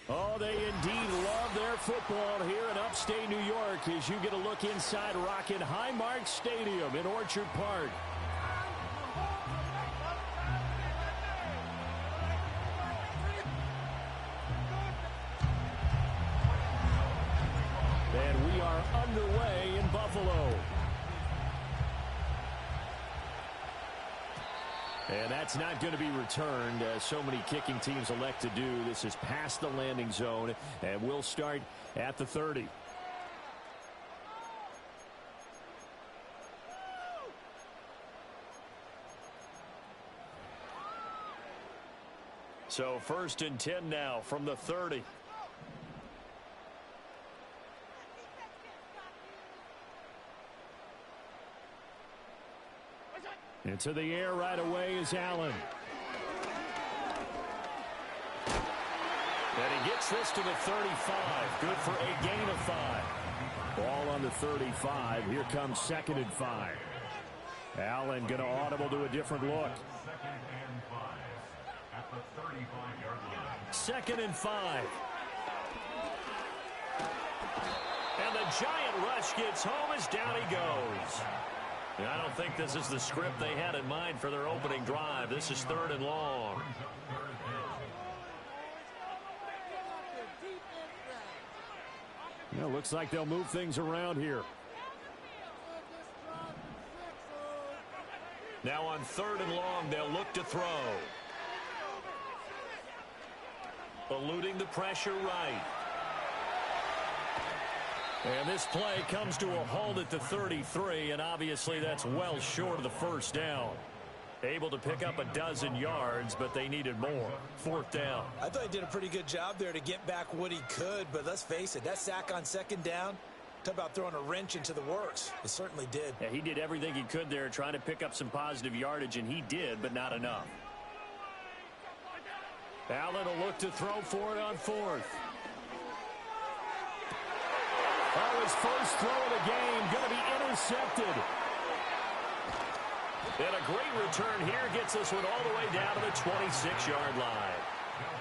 Oh, they indeed love their football here in upstate New York as you get a look inside Rocket Highmark Stadium in Orchard Park. And we are underway in Buffalo. And that's not going to be returned, as so many kicking teams elect to do. This is past the landing zone, and we'll start at the 30. So 1st and 10 now from the 30. Into the air right away is Allen. And he gets this to the 35. Good for a gain of 5. Ball on the 35. Here comes 2nd and 5. Allen going to audible to a different look. 2nd and 5. And the giant rush gets home as down he goes. And I don't think this is the script they had in mind for their opening drive. This is 3rd and long. Yeah, looks like they'll move things around here. Now on 3rd and long, they'll look to throw. Eluding the pressure right. And this play comes to a halt at the 33, and obviously that's well short of the 1st down. Able to pick up a dozen yards, but they needed more. 4th down. I thought he did a pretty good job there to get back what he could, but let's face it, that sack on 2nd down, talk about throwing a wrench into the works. It certainly did. Yeah, he did everything he could there trying to pick up some positive yardage, and he did, but not enough. Allen will look to throw for it on 4th. Oh, his first throw of the game going to be intercepted. And a great return here gets this one all the way down to the 26-yard line.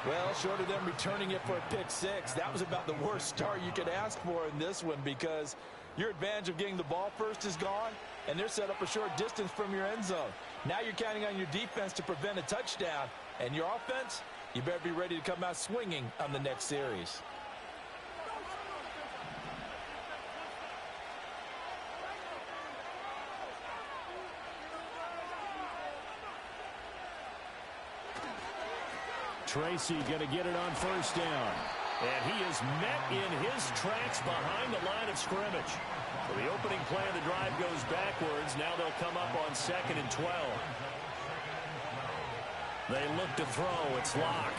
Well, short of them returning it for a pick 6, that was about the worst start you could ask for in this one, because your advantage of getting the ball first is gone, and they're set up a short distance from your end zone. Now you're counting on your defense to prevent a touchdown, and your offense, you better be ready to come out swinging on the next series. Tracy going to get it on 1st down. And he is met in his tracks behind the line of scrimmage. So the opening play of the drive goes backwards. Now they'll come up on 2nd and 12. They look to throw. It's Locke.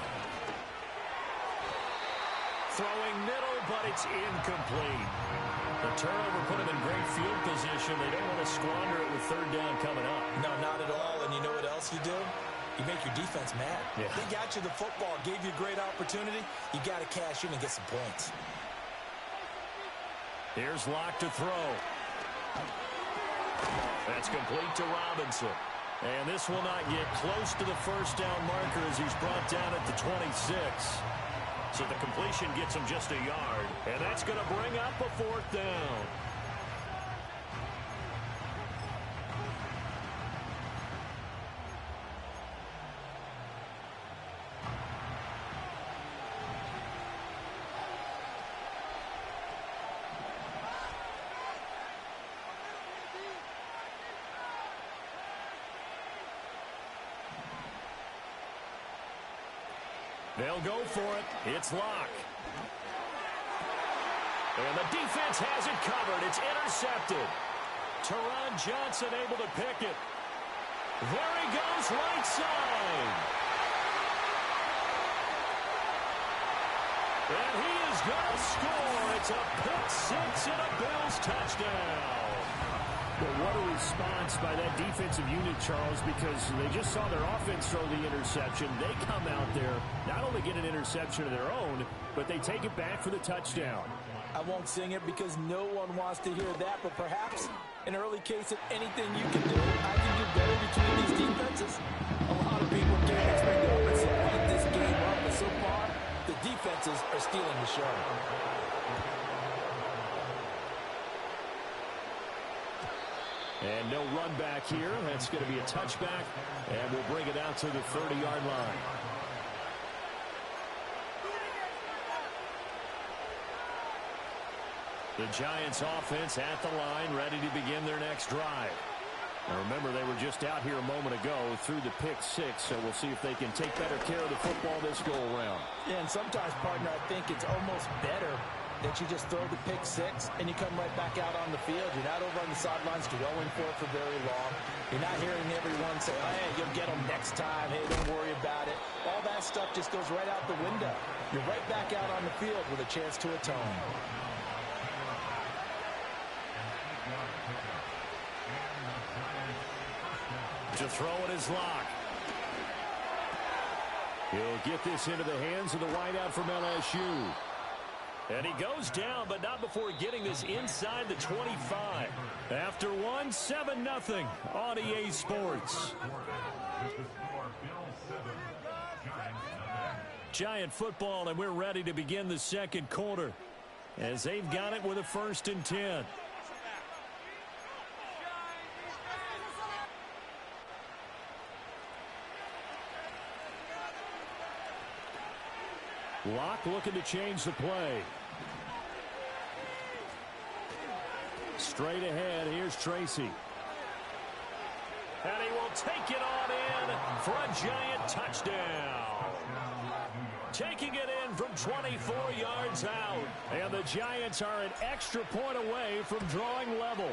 Throwing middle, but it's incomplete. The turnover put him in great field position. They don't want to squander it with 3rd down coming up. No, not at all. And you know what else you do? You make your defense mad. Yeah. They got you the football, gave you a great opportunity. You got to cash in and get some points. Here's Locke to throw. That's complete to Robinson. And this will not get close to the 1st down marker as he's brought down at the 26. So the completion gets him just a yard. And that's going to bring up a 4th down. They'll go for it. It's Locke. And the defense has it covered. It's intercepted. Teron Johnson able to pick it. There he goes, right side. And he is going to score. It's a pick 6 and a Bills touchdown. Well, what a response by that defensive unit, Charles, because they just saw their offense throw the interception. They come out there, not only get an interception of their own, but they take it back for the touchdown. I won't sing it because no one wants to hear that, but perhaps an early case of anything you can do, I can do better between these defenses. A lot of people can't expect the offense to lead this game up, but so far, the defense defenses are stealing the show. And no run back here. That's going to be a touchback, and we'll bring it out to the 30-yard line. The Giants offense at the line, ready to begin their next drive. Now remember, they were just out here a moment ago through the pick six, so we'll see if they can take better care of the football this go-around. Yeah, and sometimes, partner, I think it's almost better that you just throw the pick six and you come right back out on the field. You're not over on the sidelines going for it for very long. You're not hearing everyone say, oh, hey, you'll get them next time. Hey, don't worry about it. All that stuff just goes right out the window. You're right back out on the field with a chance to atone. To throw it is Locke. He'll get this into the hands of the wideout from LSU. And he goes down, but not before getting this inside the 25. After one, 7-0 on EA Sports. Giant football, and we're ready to begin the second quarter as they've got it with a 1st and 10. Locke looking to change the play. Straight ahead, here's Tracy. And he will take it on in for a Giant touchdown. Taking it in from 24 yards out. And the Giants are an extra point away from drawing level.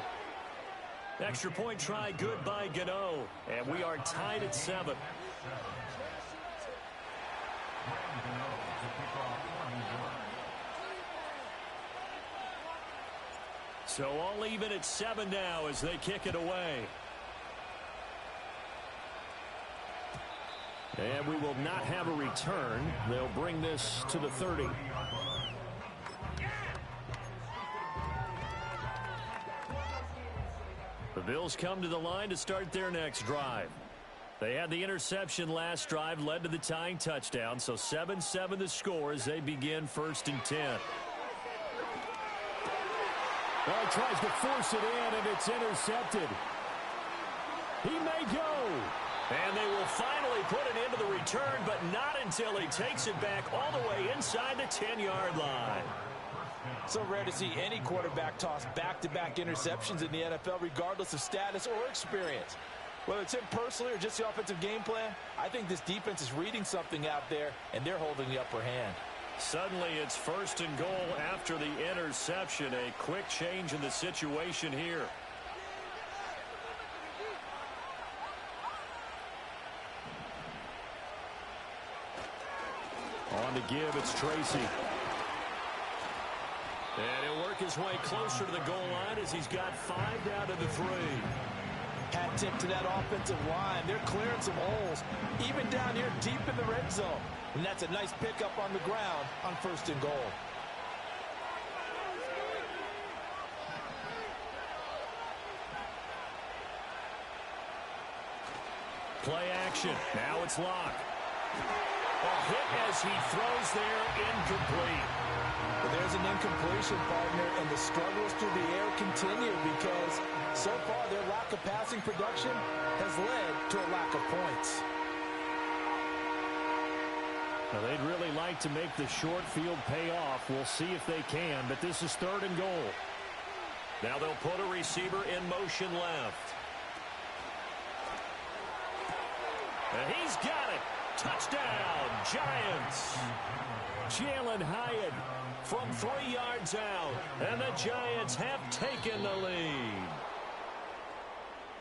Extra point try good by Gano. And we are tied at 7. So all even at 7 now as they kick it away. And we will not have a return. They'll bring this to the 30. The Bills come to the line to start their next drive. They had the interception last drive, led to the tying touchdown. So 7-7 the score as they begin 1st and 10. Well, he tries to force it in, and it's intercepted. He may go. And they will finally put it into the return, but not until he takes it back all the way inside the 10-yard line. So rare to see any quarterback toss back-to-back interceptions in the NFL, regardless of status or experience. Whether it's him personally or just the offensive game plan, I think this defense is reading something out there, and they're holding the upper hand. Suddenly it's 1st and goal after the interception. A quick change in the situation here. On to give, it's Tracy. And he'll work his way closer to the goal line as he's got 5 down to the 3. Hat tip to that offensive line. They're clearing some holes, even down here deep in the red zone. And that's a nice pickup on the ground on 1st and goal. Play action. Now it's Locke. A hit as he throws there, incomplete. But there's an incompletion, partner, and the struggles through the air continue because so far their lack of passing production has led to a lack of points. Now, they'd really like to make the short field pay off. We'll see if they can, but this is 3rd and goal. Now they'll put a receiver in motion left. And he's got it. Touchdown, Giants. Jalen Hyatt from 3 yards out, and the Giants have taken the lead.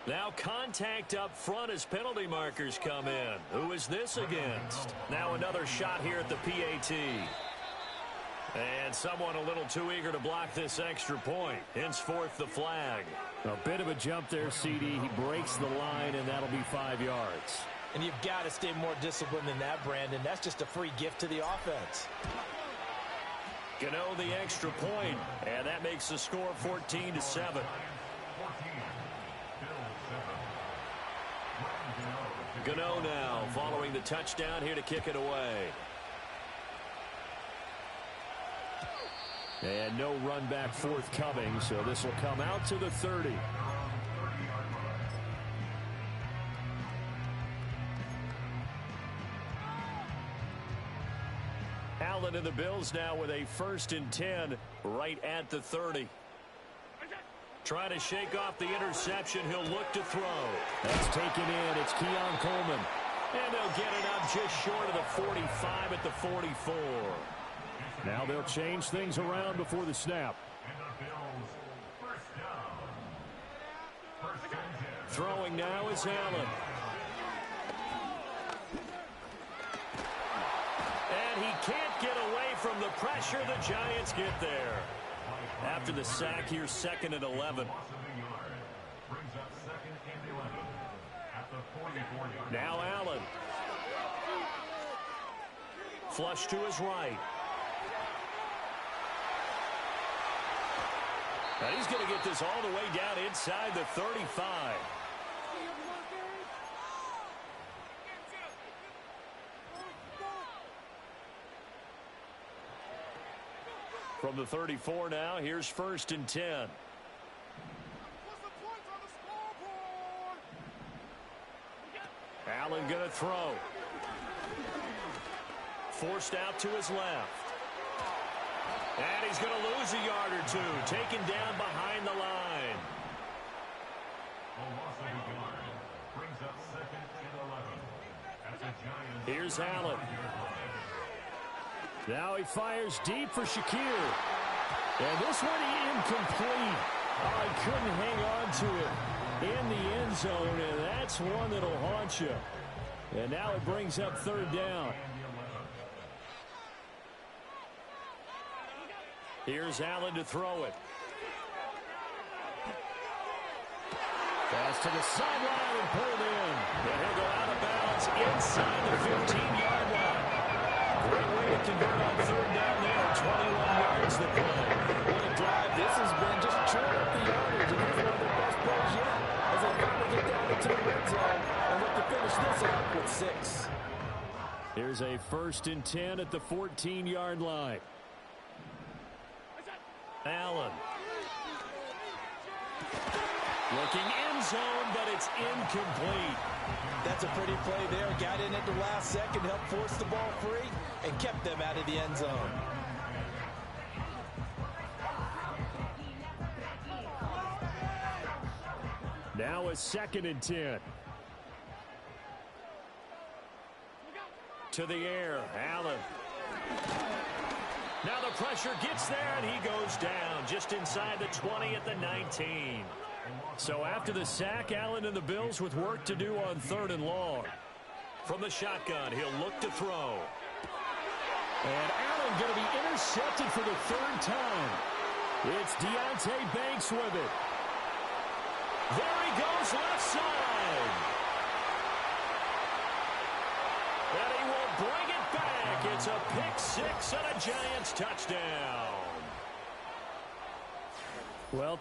Now contact up front as penalty markers come in. Who is this against? Now another shot here at the PAT. And someone a little too eager to block this extra point. Henceforth the flag. A bit of a jump there, CD. He breaks the line, and that'll be 5 yards. And you've got to stay more disciplined than that, Brandon. That's just a free gift to the offense. Gano the extra point, and that makes the score 14-7. Gano now following the touchdown here to kick it away. And no run back forthcoming, so this will come out to the 30. Allen and the Bills now with a 1st and 10 right at the 30. Trying to shake off the interception. He'll look to throw. That's taken in. It's Keon Coleman. And they'll get it up just short of the 45 at the 44. Now they'll change things around before the snap. Throwing now is Allen. And he can't get away from the pressure. The Giants get there. After the sack, here's 2nd and 11. Now Allen. Flush to his right. And he's going to get this all the way down inside the 35. From the 34 now, here's 1st and 10. Allen going to throw. Forced out to his left. And he's going to lose a yard or two. Taken down behind the line. Here's Allen. Now he fires deep for Shakir. And this one incomplete. Oh, he couldn't hang on to it in the end zone, and that's one that'll haunt you. And now it brings up 3rd down. Here's Allen to throw it. Pass to the sideline and pulled in. And he'll go out of bounds inside the 15-yard line. Great way to convert on 3rd down there. 21 yards the play. What a drive this has been. Just chewing up the yardage. And he's one of their best plays yet. As they finally get down into the red zone and look to finish this out with 6. Here's a 1st and 10 at the 14-yard line. Allen. Looking end zone, but it's incomplete. That's a pretty play there. Got in at the last second, helped force the ball free, and kept them out of the end zone. Now a 2nd and 10. To the air, Allen. Now the pressure gets there, and he goes down just inside the 20 at the 19. So after the sack, Allen and the Bills with work to do on 3rd and long. From the shotgun, he'll look to throw. And Allen going to be intercepted for the 3rd time. It's Deonte Banks with it. There he goes, left side. And he will bring it back. It's a pick-6 and a Giants touchdown. Well,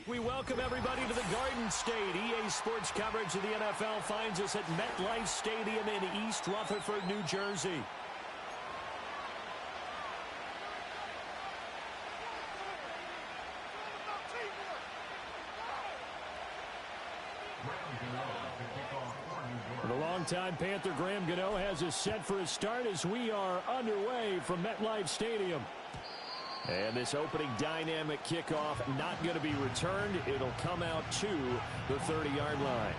We welcome everybody to the Garden State. EA Sports coverage of the NFL finds us at MetLife Stadium in East Rutherford, New Jersey. The longtime Panther Graham Gano has us set for a start as we are underway from MetLife Stadium. And this opening dynamic kickoff not going to be returned. It'll come out to the 30-yard line.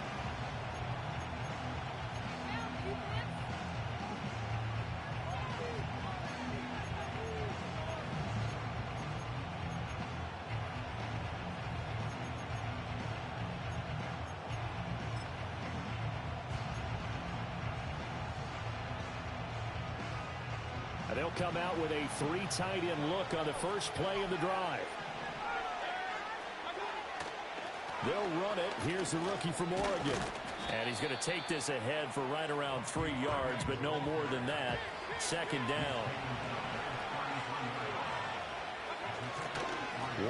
They'll come out with a 3 tight end look on the first play of the drive. They'll run it. Here's the rookie from Oregon. And he's going to take this ahead for right around 3 yards, but no more than that. Second down.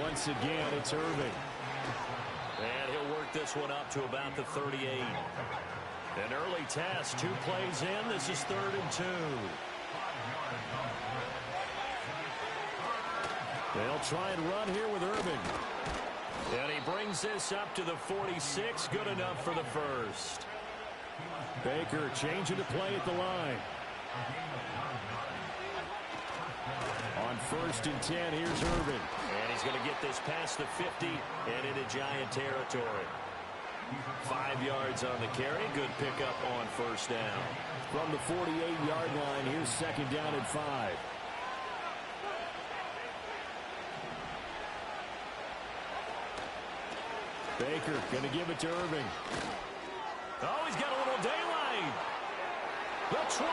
Once again, it's Irving. And he'll work this one up to about the 38. An early test, 2 plays in. This is 3rd and 2. They'll try and run here with Irving. And he brings this up to the 46. Good enough for the first. Baker changing the play at the line. On 1st and 10, here's Irving. And he's going to get this past the 50 and into Giant territory. 5 yards on the carry. Good pickup on 1st down. From the 48-yard line, here's 2nd down and 5. Baker going to give it to Irving. Oh, he's got a little daylight. The 20.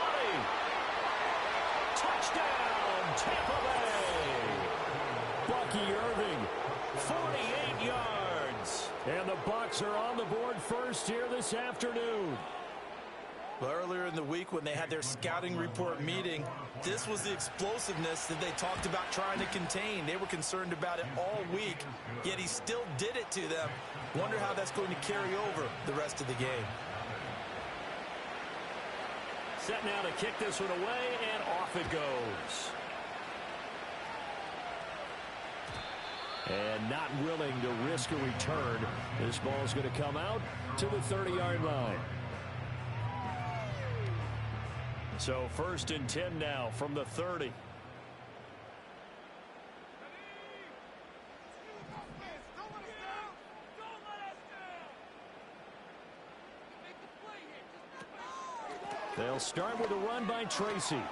Touchdown, Tampa Bay. Bucky Irving, 48 yards. And the Bucs are on the board first here this afternoon. Well, earlier in the week when they had their scouting report meeting, this was the explosiveness that they talked about trying to contain. They were concerned about it all week, yet he still did it to them. Wonder how that's going to carry over the rest of the game. Set now to kick this one away, and off it goes. And not willing to risk a return. This ball's going to come out to the 30-yard line. So 1st and 10 now from the 30. They'll start with a run by Tracy. And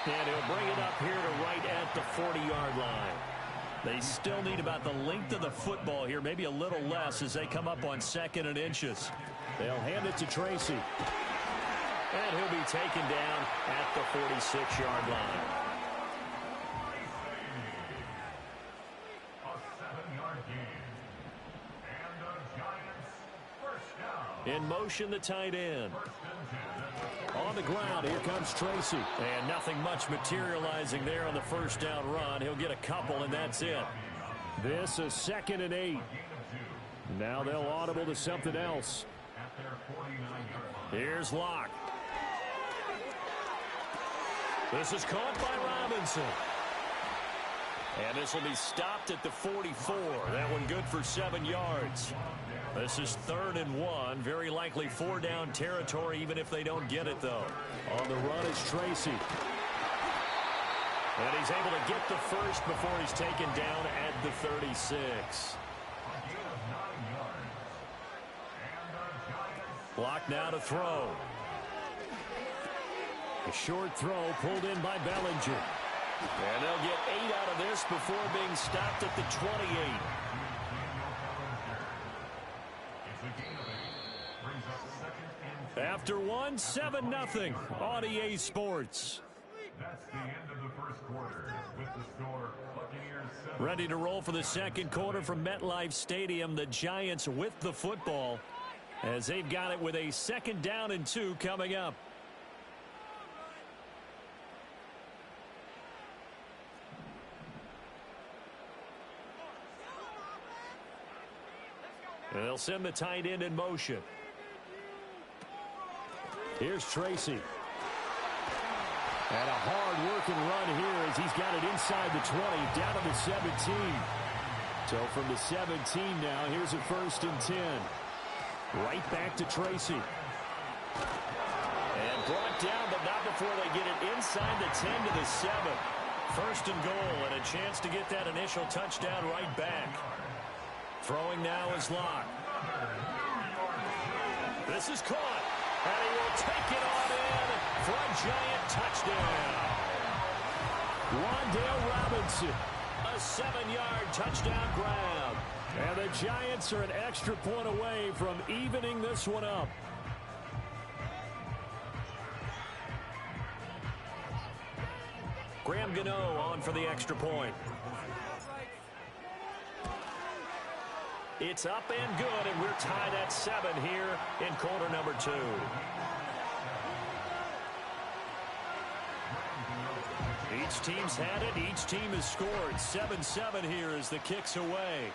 he'll bring it up here to right at the 40-yard line. They still need about the length of the football here, maybe a little less as they come up on 2nd and inches. They'll hand it to Tracy. And he'll be taken down at the 46-yard line. In motion, the tight end. On the ground, here comes Tracy. And nothing much materializing there on the 1st down run. He'll get a couple, and that's it. This is 2nd and 8. Now they'll audible to something else. Here's Locke. This is caught by Robinson. And this will be stopped at the 44. That one good for 7 yards. This is 3rd and 1. Very likely 4-down territory, even if they don't get it, though. On the run is Tracy. And he's able to get the first before he's taken down at the 36. Block now to throw. A short throw pulled in by Bellinger. And they'll get 8 out of this before being stopped at the 28. After 1, 7-0 on EA Sports. That's the end of the first quarter with the score Buccaneers 7. Ready to roll for the second quarter from MetLife Stadium. The Giants with the football as they've got it with a 2nd down and 2 coming up. They'll send the tight end in motion. Here's Tracy. And a hard-working run here as he's got it inside the 20, down to the 17. So from the 17 now, here's a 1st and 10. Right back to Tracy. And brought down, but not before they get it inside the 10 to the 7. 1st and goal, and a chance to get that initial touchdown right back. Throwing now is Locke. This is caught, and he will take it on in for a giant touchdown. Wan'Dale Robinson, a 7-yard touchdown grab. And the Giants are an extra point away from evening this one up. Graham Gano on for the extra point. It's up and good, and we're tied at 7 here in quarter number 2. Each team's had it. Each team has scored. 7-7 here as the kick's away.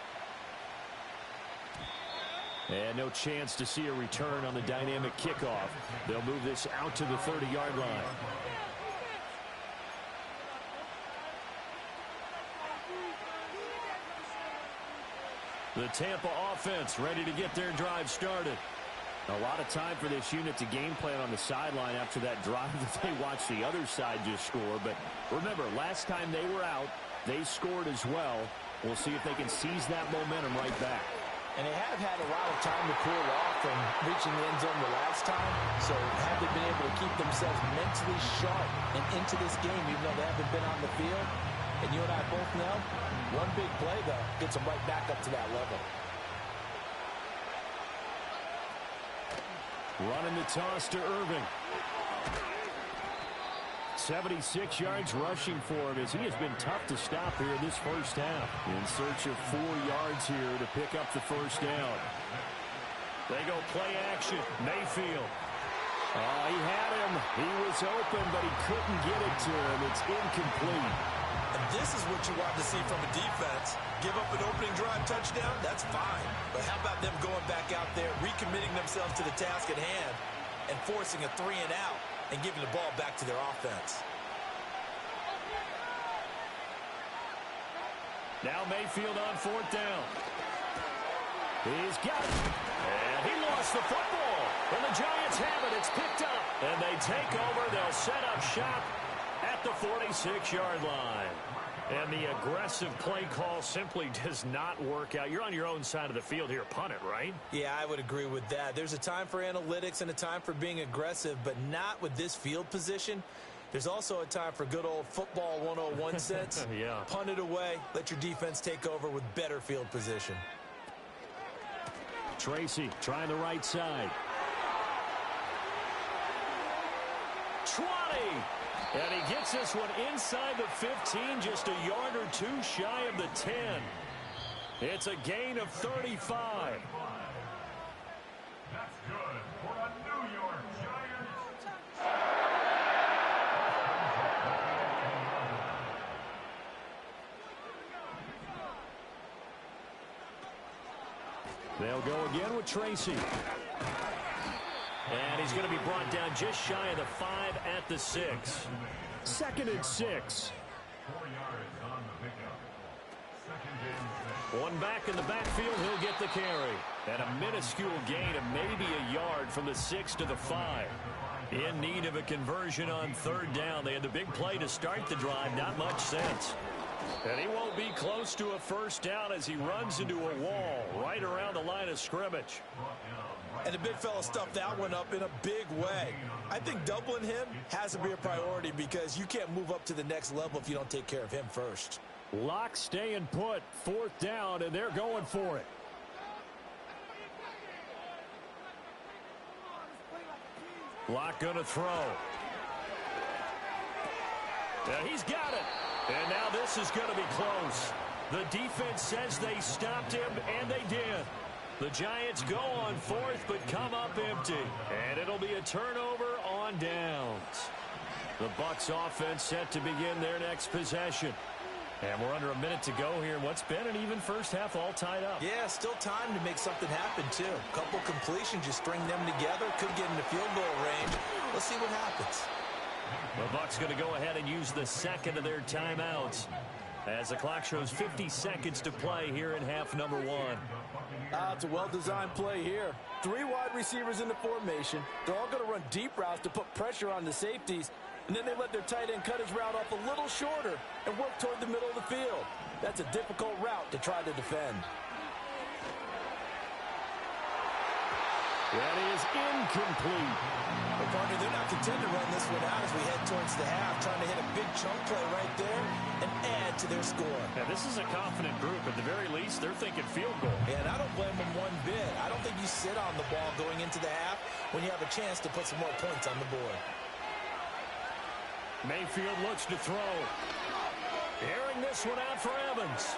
And no chance to see a return on the dynamic kickoff. They'll move this out to the 30-yard line. The Tampa offense ready to get their drive started. A lot of time for this unit to game plan on the sideline after that drive that they watched the other side just score. But remember, last time they were out, they scored as well. We'll see if they can seize that momentum right back. And they have had a lot of time to cool off from reaching the end zone the last time. So have they been able to keep themselves mentally sharp and into this game, even though they haven't been on the field? And you and I both know, one big play, though, gets them right back up to that level. Running the toss to Irving. 76 yards rushing for him as he has been tough to stop here in this first half. In search of 4 yards here to pick up the first down. They go play action. Mayfield. Oh, he had him. He was open, but he couldn't get it to him. It's incomplete. And this is what you want to see from a defense. Give up an opening drive touchdown, that's fine. But how about them going back out there, recommitting themselves to the task at hand, and forcing a 3 and out, and giving the ball back to their offense. Now Mayfield on 4th down. He's got it. And he lost the football. And the Giants have it. It's picked up. And they take over. They'll set up shop at the 46-yard line. And the aggressive play call simply does not work out. You're on your own side of the field here. Punt it, right? Yeah, I would agree with that. There's a time for analytics and a time for being aggressive, but not with this field position. There's also a time for good old football 101 sense. Yeah. Punt it away. Let your defense take over with better field position. Tracy trying the right side. 20. And he gets this one inside the 15, just a yard or 2 shy of the 10. It's a gain of 35. That's good for a New York Giants. They'll go again with Tracy. And he's going to be brought down just shy of the 5 at the 6. 2nd and 6. 4 yards on the pickup. 2nd and 6. One back in the backfield, he'll get the carry. And a minuscule gain of maybe a yard from the 6 to the 5. In need of a conversion on 3rd down. They had the big play to start the drive. Not much sense. And he won't be close to a 1st down as he runs into a wall right around the line of scrimmage. And the big fella stuffed that one up in a big way. I think doubling him has to be a priority because you can't move up to the next level if you don't take care of him first. Lock staying put. 4th down, and they're going for it. Lock going to throw. Yeah, he's got it. And now this is going to be close. The defense says they stopped him, and they did. The Giants go on 4th, but come up empty. And it'll be a turnover on downs. The Bucs offense set to begin their next possession. And we're under a minute to go here. What's been an even first half, all tied up. Yeah, still time to make something happen, too. A couple completions, you string them together, could get into field goal range. Let's see what happens. The Bucs going to go ahead and use the second of their timeouts as the clock shows 50 seconds to play here in half number one. It's a well-designed play here. 3 wide receivers in the formation. They're all going to run deep routes to put pressure on the safeties. And then they let their tight end cut his route off a little shorter and work toward the middle of the field. That's a difficult route to try to defend. That is incomplete. Well, partner, they're not content to run this one out as we head towards the half, trying to hit a big chunk play right there and add to their score. Now, this is a confident group. At the very least, they're thinking field goal. Yeah, and I don't blame them one bit. I don't think you sit on the ball going into the half when you have a chance to put some more points on the board. Mayfield looks to throw. Airing this one out for Evans.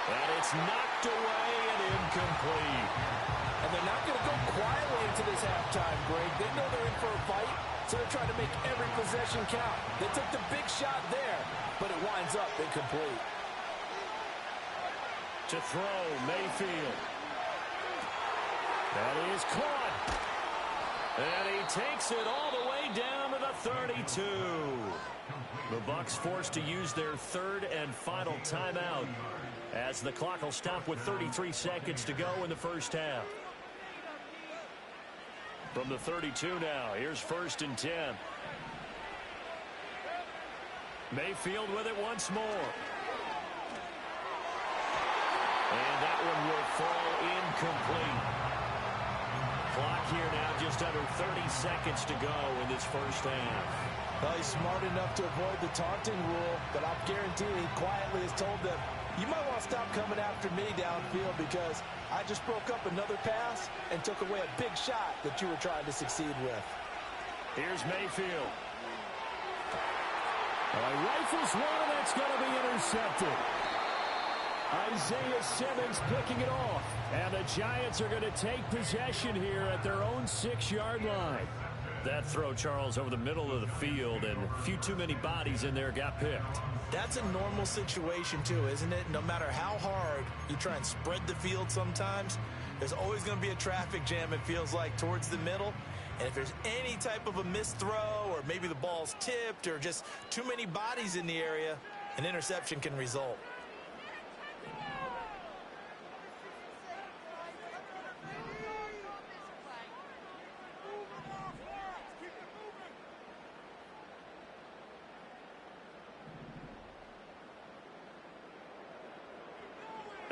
And it's knocked away and incomplete. And they're not going to go quietly into this halftime break. They know they're in for a fight, so they're trying to make every possession count. They took the big shot there, but it winds up incomplete. To throw, Mayfield. That is caught. And he takes it all the way down to the 32. The Bucs forced to use their third and final timeout as the clock will stop with 33 seconds to go in the first half. From the 32 now, here's 1st and 10. Mayfield with it once more. And that one will fall incomplete. Clock here now just under 30 seconds to go in this first half. Well, he's smart enough to avoid the taunting rule, but I'll guarantee he quietly has told them, you might want to stop coming after me downfield because I just broke up another pass and took away a big shot that you were trying to succeed with. Here's Mayfield. Rifles one, and that's going to be intercepted. Isaiah Simmons picking it off. And the Giants are going to take possession here at their own 6-yard line. That throw, Charles, over the middle of the field, and a few too many bodies in there got picked. That's a normal situation, too, isn't it? No matter how hard you try and spread the field sometimes, there's always going to be a traffic jam, it feels like, towards the middle. And if there's any type of a missed throw or maybe the ball's tipped or just too many bodies in the area, an interception can result.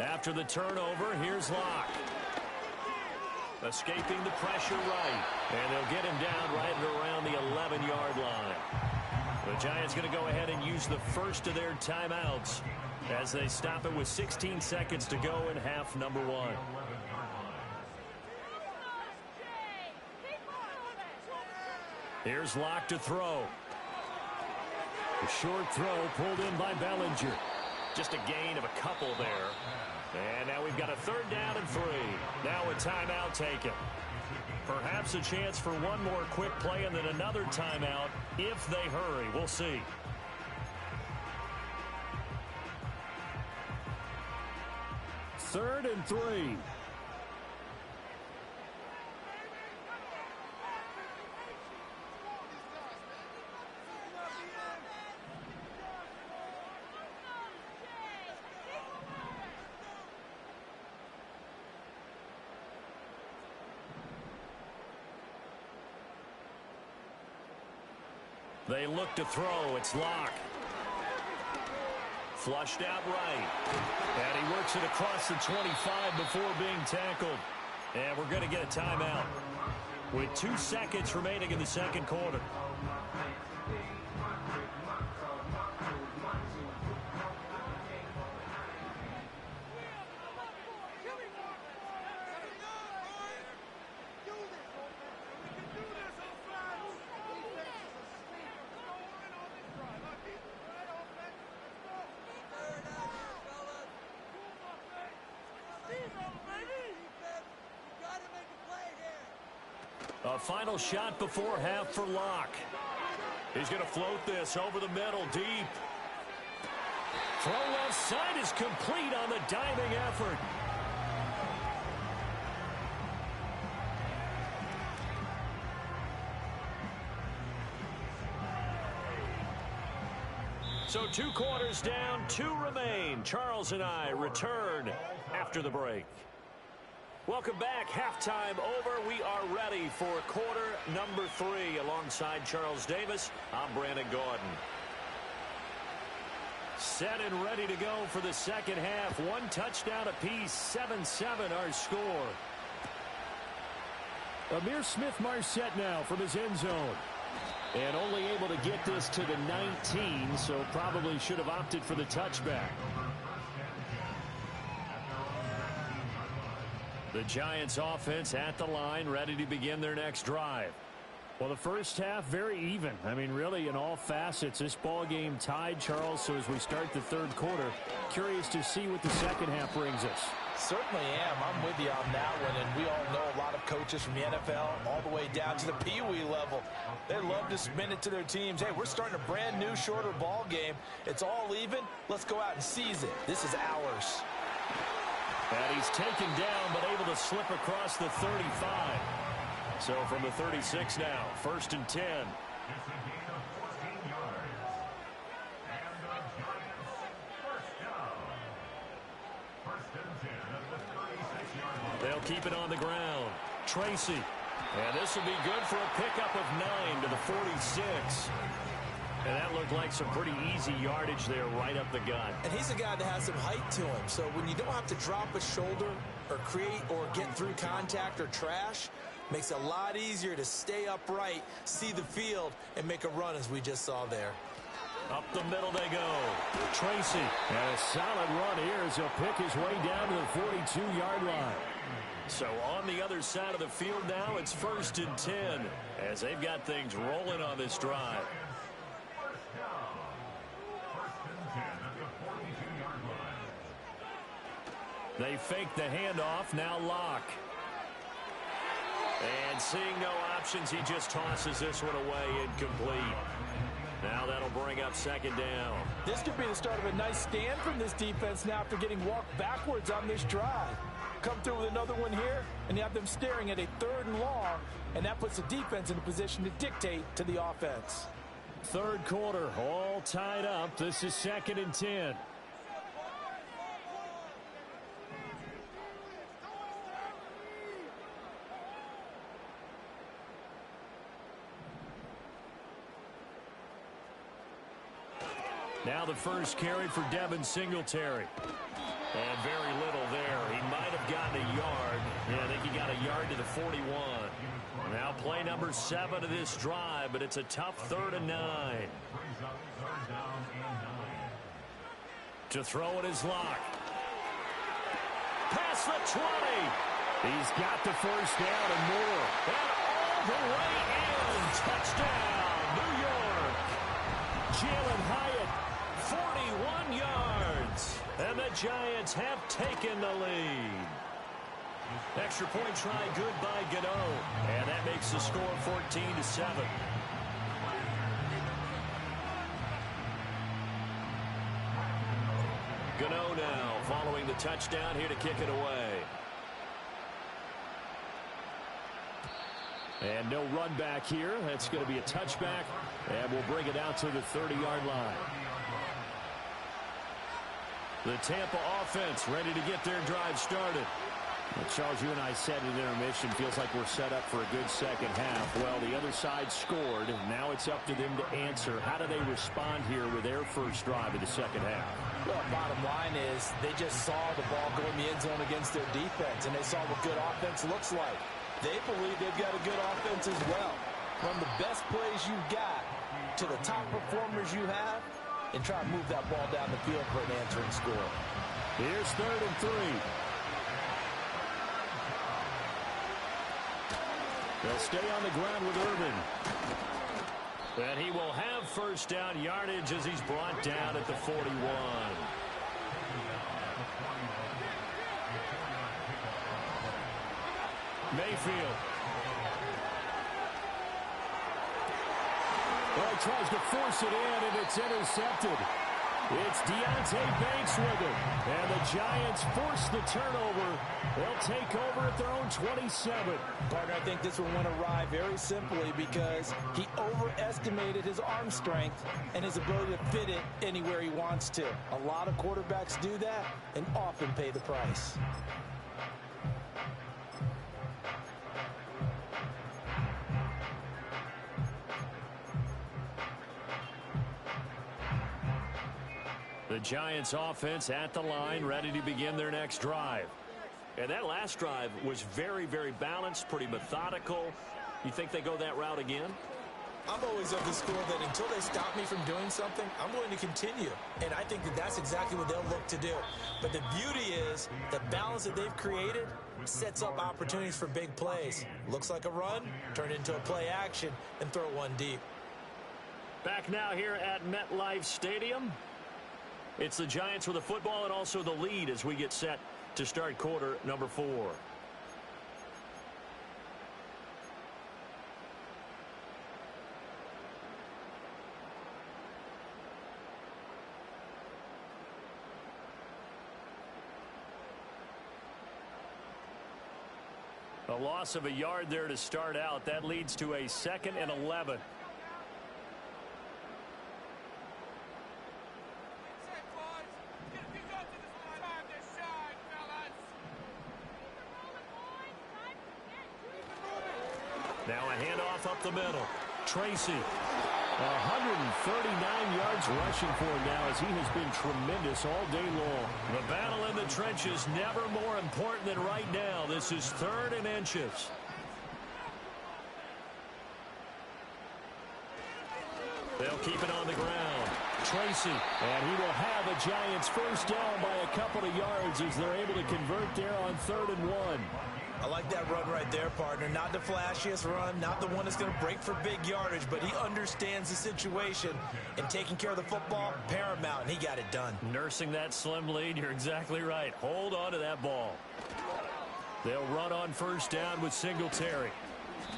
After the turnover, here's Locke. Escaping the pressure right. And they'll get him down right at around the 11-yard line. The Giants going to go ahead and use the first of their timeouts as they stop it with 16 seconds to go in half number one. Here's Locke to throw. A short throw pulled in by Bellinger. Just a gain of a couple there. And now we've got a 3rd down and 3. Now a timeout taken. Perhaps a chance for one more quick play and then another timeout if they hurry. We'll see. Third and 3. They look to throw. It's Locke. Flushed out right. And he works it across the 25 before being tackled. And we're going to get a timeout with 2 seconds remaining in the second quarter. A final shot before half for Locke. He's going to float this over the middle deep. Throw left side is complete on the diving effort. So 2 quarters down, 2 remain. Charles and I return after the break. Welcome back. Halftime over. We are ready for quarter number 3. Alongside Charles Davis, I'm Brandon Gordon. Set and ready to go for the second half. 1 touchdown apiece, 7-7 our score. Amir Smith-Marset now from his end zone. And only able to get this to the 19, so probably should have opted for the touchback. The Giants offense at the line, ready to begin their next drive. Well, the first half, very even. I mean, really, in all facets, this ball game tied, Charles. So as we start the third quarter, curious to see what the second half brings us. Certainly am. I'm with you on that one. And we all know a lot of coaches from the NFL all the way down to the Pee Wee level. They love to spin it to their teams. Hey, we're starting a brand new, shorter ball game. It's all even. Let's go out and seize it. This is ours. And he's taken down, but able to slip across the 35. So from the 36 now, 1st and 10. They'll keep it on the ground. Tracy. And this will be good for a pickup of 9 to the 46. And that looked like some pretty easy yardage there right up the gut. And he's a guy that has some height to him. So when you don't have to drop a shoulder or create or get through contact or trash, makes it a lot easier to stay upright, see the field, and make a run as we just saw there. Up the middle they go. Tracy. And a solid run here as he'll pick his way down to the 42-yard line. So on the other side of the field now, it's 1st and 10 as they've got things rolling on this drive. They fake the handoff, now Locke. And seeing no options, he just tosses this one away, incomplete. Now that'll bring up 2nd down. This could be the start of a nice stand from this defense now after getting walked backwards on this drive. Come through with another one here, and you have them staring at a 3rd and long, and that puts the defense in a position to dictate to the offense. Third quarter, all tied up. This is 2nd and 10. Now the first carry for Devin Singletary. And very little there. He might have gotten a yard. Yeah, I think he got a yard to the 41. Now play number 7 of this drive, but it's a tough 3rd and 9. To throw it is Locke. Past the 20. He's got the first down and more. And all the way in. Touchdown, New York. Jalen Hyatt, 41 yards. And the Giants have taken the lead. Extra point try good by Gano. And that makes the score 14-7. Gano now following the touchdown here to kick it away. And no run back here. That's going to be a touchback. And we'll bring it out to the 30-yard line. The Tampa offense ready to get their drive started. Well, Charles, you and I said at intermission, feels like we're set up for a good second half. Well, the other side scored. Now it's up to them to answer. How do they respond here with their first drive of the second half? Well, bottom line is they just saw the ball go in the end zone against their defense, and they saw what good offense looks like. They believe they've got a good offense as well. From the best plays you've got to the top performers you have, and try to move that ball down the field for an answering score. Here's 3rd and 3. They'll stay on the ground with Irvin. And he will have first down yardage as he's brought down at the 41. Mayfield. Well, he tries to force it in, and it's intercepted. It's Deontay Banks with it. And the Giants force the turnover. They'll take over at their own 27. Partner, I think this one went awry very simply because he overestimated his arm strength and his ability to fit it anywhere he wants to. A lot of quarterbacks do that and often pay the price. The Giants offense at the line, ready to begin their next drive. And that last drive was very, very balanced, pretty methodical. You think they go that route again? I'm always of the school that until they stop me from doing something, I'm going to continue. And I think that that's exactly what they'll look to do. But the beauty is the balance that they've created sets up opportunities for big plays. Looks like a run, turn it into a play action, and throw one deep. Back now here at MetLife Stadium. It's the Giants with the football and also the lead as we get set to start quarter number 4. A loss of a yard there to start out. That leads to a 2nd and 11. Now a handoff up the middle. Tracy, 139 yards rushing for him now as he has been tremendous all day long. The battle in the trenches never more important than right now. This is 3rd and inches. They'll keep it on the ground. Tracy, and he will have a Giants first down by a couple of yards as they're able to convert there on 3rd and 1. I like that run right there, partner. Not the flashiest run, not the one that's going to break for big yardage, but he understands the situation, and taking care of the football, paramount, and he got it done. Nursing that slim lead, you're exactly right. Hold on to that ball. They'll run on first down with Singletary.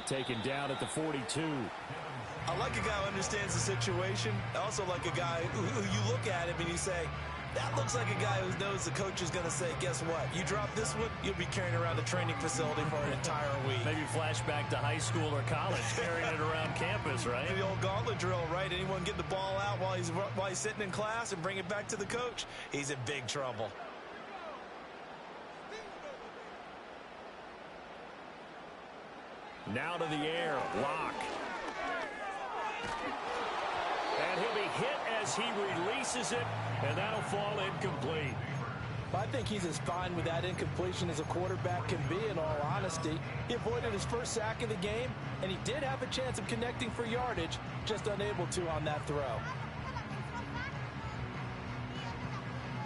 Taken down at the 42. I like a guy who understands the situation. I also like a guy who you look at him and you say, that looks like a guy who knows the coach is going to say, guess what? You drop this one, you'll be carrying around the training facility for an entire week. Maybe flashback to high school or college, carrying it around campus, right? The old gauntlet drill, right? Anyone get the ball out while he's sitting in class and bring it back to the coach? He's in big trouble. Now to the air, Locke. And he'll be hit as he releases it, and that'll fall incomplete. I think he's as fine with that incompletion as a quarterback can be, in all honesty. He avoided his first sack of the game, and he did have a chance of connecting for yardage, just unable to on that throw.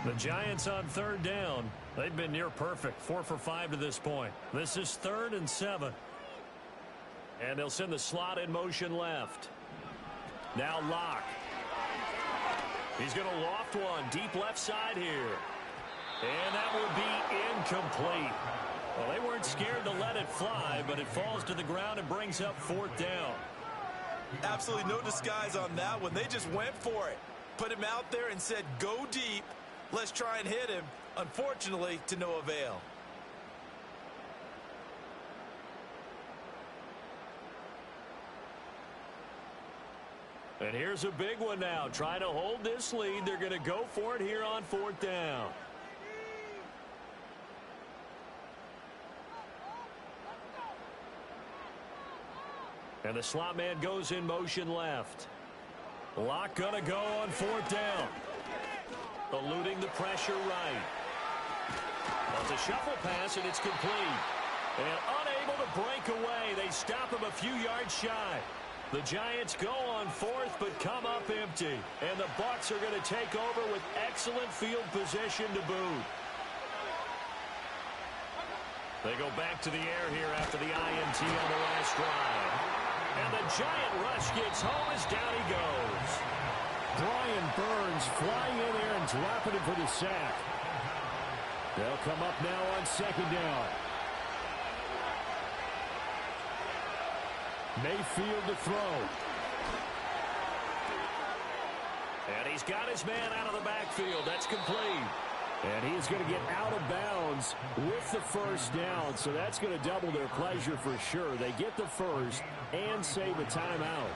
The Giants on 3rd down. They've been near perfect, 4 for 5 to this point. This is 3rd and 7. And they'll send the slot in motion left. Now Locke. He's going to loft one deep left side here. And that will be incomplete. Well, they weren't scared to let it fly, but it falls to the ground and brings up 4th down. Absolutely no disguise on that one. They just went for it. Put him out there and said, go deep. Let's try and hit him. Unfortunately, to no avail. And here's a big one now. Trying to hold this lead. They're going to go for it here on 4th down. And the slot man goes in motion left. Locke going to go on 4th down. Eluding the pressure right. That's a shuffle pass, and it's complete. And unable to break away. They stop him a few yards shy. The Giants go on 4th, but come up empty. And the Bucs are going to take over with excellent field position to boot. They go back to the air here after the INT on the last drive. And the Giant rush gets home as down he goes. Brian Burns flying in there and dropping it for the sack. They'll come up now on 2nd down. Mayfield to throw. And he's got his man out of the backfield. That's complete. And he is going to get out of bounds with the first down. So that's going to double their pleasure for sure. They get the first and save a timeout.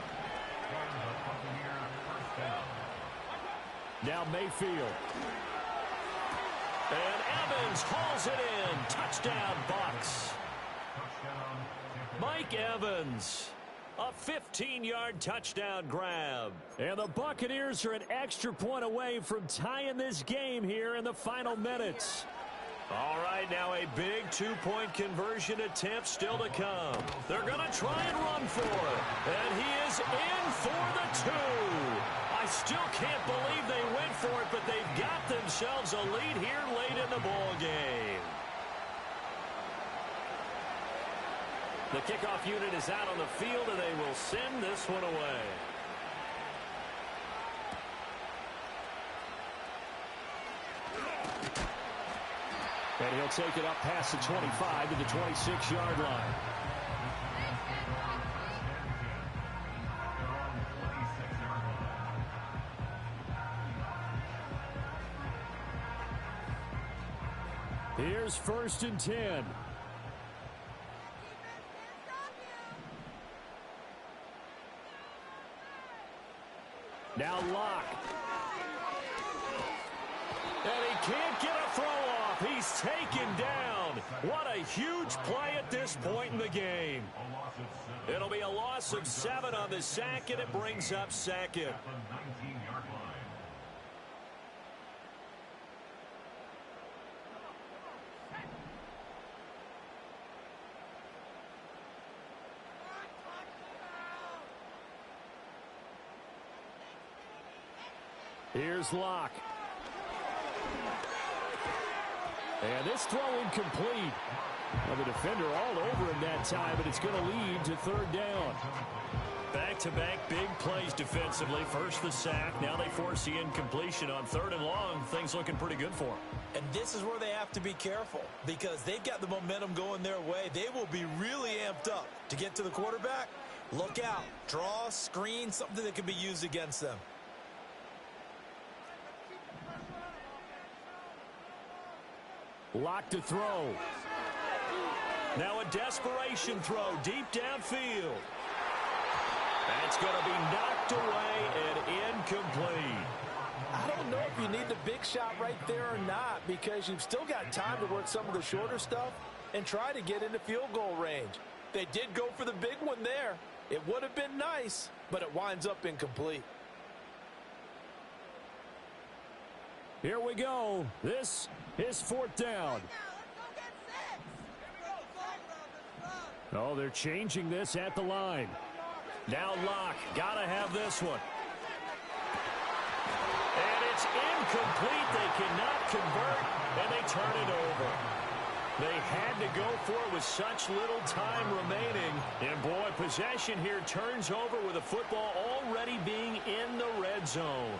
Now Mayfield. And Evans hauls it in. Touchdown, Bucs. Mike Evans. A 15-yard touchdown grab. And the Buccaneers are an extra point away from tying this game here in the final minutes. All right, now a big two-point conversion attempt still to come. They're going to try and run for it. And he is in for the two. I still can't believe they went for it, but they've got themselves a lead here late in the ball game. The kickoff unit is out on the field, and they will send this one away. And he'll take it up past the 25 to the 26-yard line. Here's 1st and 10. Now Locke. And he can't get a throw off. He's taken down. What a huge play at this point in the game. It'll be a loss of 7 on the sack, and it brings up 2nd. Here's Locke. And this throw incomplete. Well, the defender all over him that time, but it's going to lead to 3rd down. Back-to-back big plays defensively. First the sack. Now they force the incompletion on 3rd and long. Things looking pretty good for them. And this is where they have to be careful because they've got the momentum going their way. They will be really amped up to get to the quarterback. Look out. Draw, screen, something that can be used against them. Locke to throw. Now a desperation throw deep downfield. That's going to be knocked away and incomplete. I don't know if you need the big shot right there or not because you've still got time to work some of the shorter stuff and try to get into field goal range. They did go for the big one there. It would have been nice, but it winds up incomplete. Here we go. This is 4th down. Oh, they're changing this at the line. Now Locke. Got to have this one. And it's incomplete. They cannot convert, and they turn it over. They had to go for it with such little time remaining. And, boy, possession here turns over with the football already being in the red zone.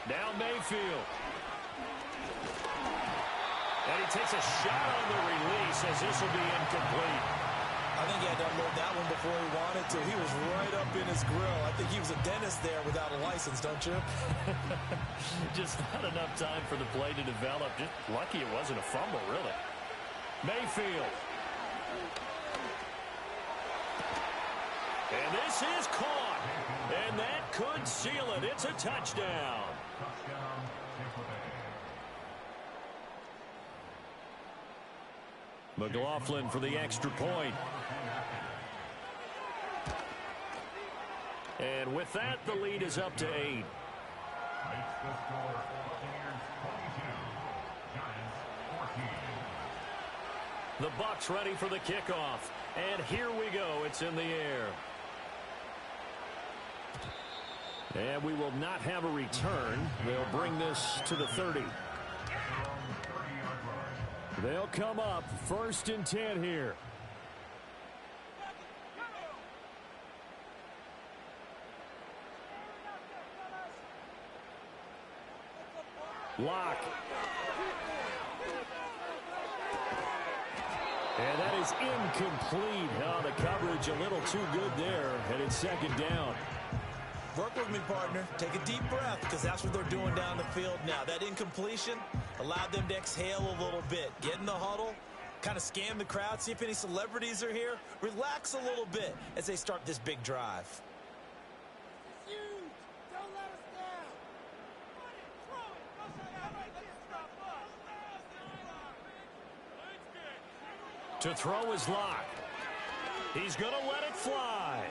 Now Mayfield. And he takes a shot on the release as this will be incomplete. I think he had to unload that one before he wanted to. He was right up in his grill. I think he was a dentist there without a license, don't you? Just not enough time for the play to develop. Just lucky it wasn't a fumble, really. Mayfield. And this is caught. And that could seal it. It's a touchdown. McLaughlin for the extra point. And with that, the lead is up to 8. The Bucs ready for the kickoff. And here we go. It's in the air. And we will not have a return. They'll bring this to the 30. They'll come up 1st and 10 here. Locke. And that is incomplete. Oh, the coverage a little too good there. And it's 2nd down. Work with me, partner. Take a deep breath, because that's what they're doing down the field now. That incompletion allowed them to exhale a little bit. Get in the huddle, kind of scan the crowd, see if any celebrities are here. Relax a little bit as they start this big drive. To throw his lock. He's going to let it fly.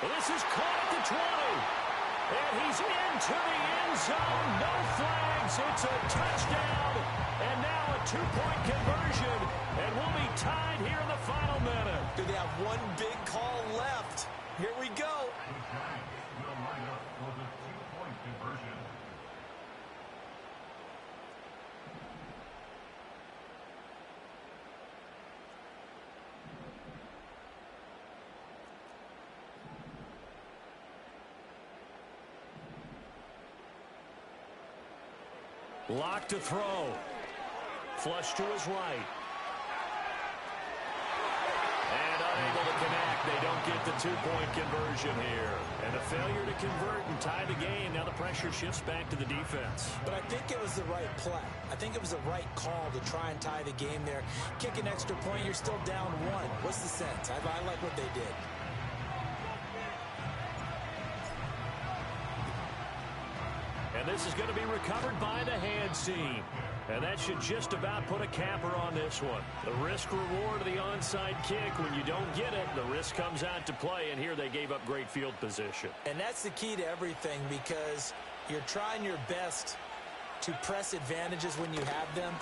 This is caught at the 20. And he's into the end zone. No flags. It's a touchdown. And now a two-point conversion. And we'll be tied here in the final minute. Do they have one big call left? Here we go. The Giants will line up for the two-point conversion. Lock to throw. Flush to his right. And unable to connect. They don't get the two-point conversion here. And a failure to convert and tie the game. Now the pressure shifts back to the defense. But I think it was the right play. I think it was the right call to try and tie the game there. Kick an extra point, you're still down one. What's the sense? I like what they did. And this is going to be recovered by the hands team. And that should just about put a capper on this one. The risk-reward of the onside kick, when you don't get it, the risk comes out to play, and here they gave up great field position. And that's the key to everything, because you're trying your best to press advantages when you have them,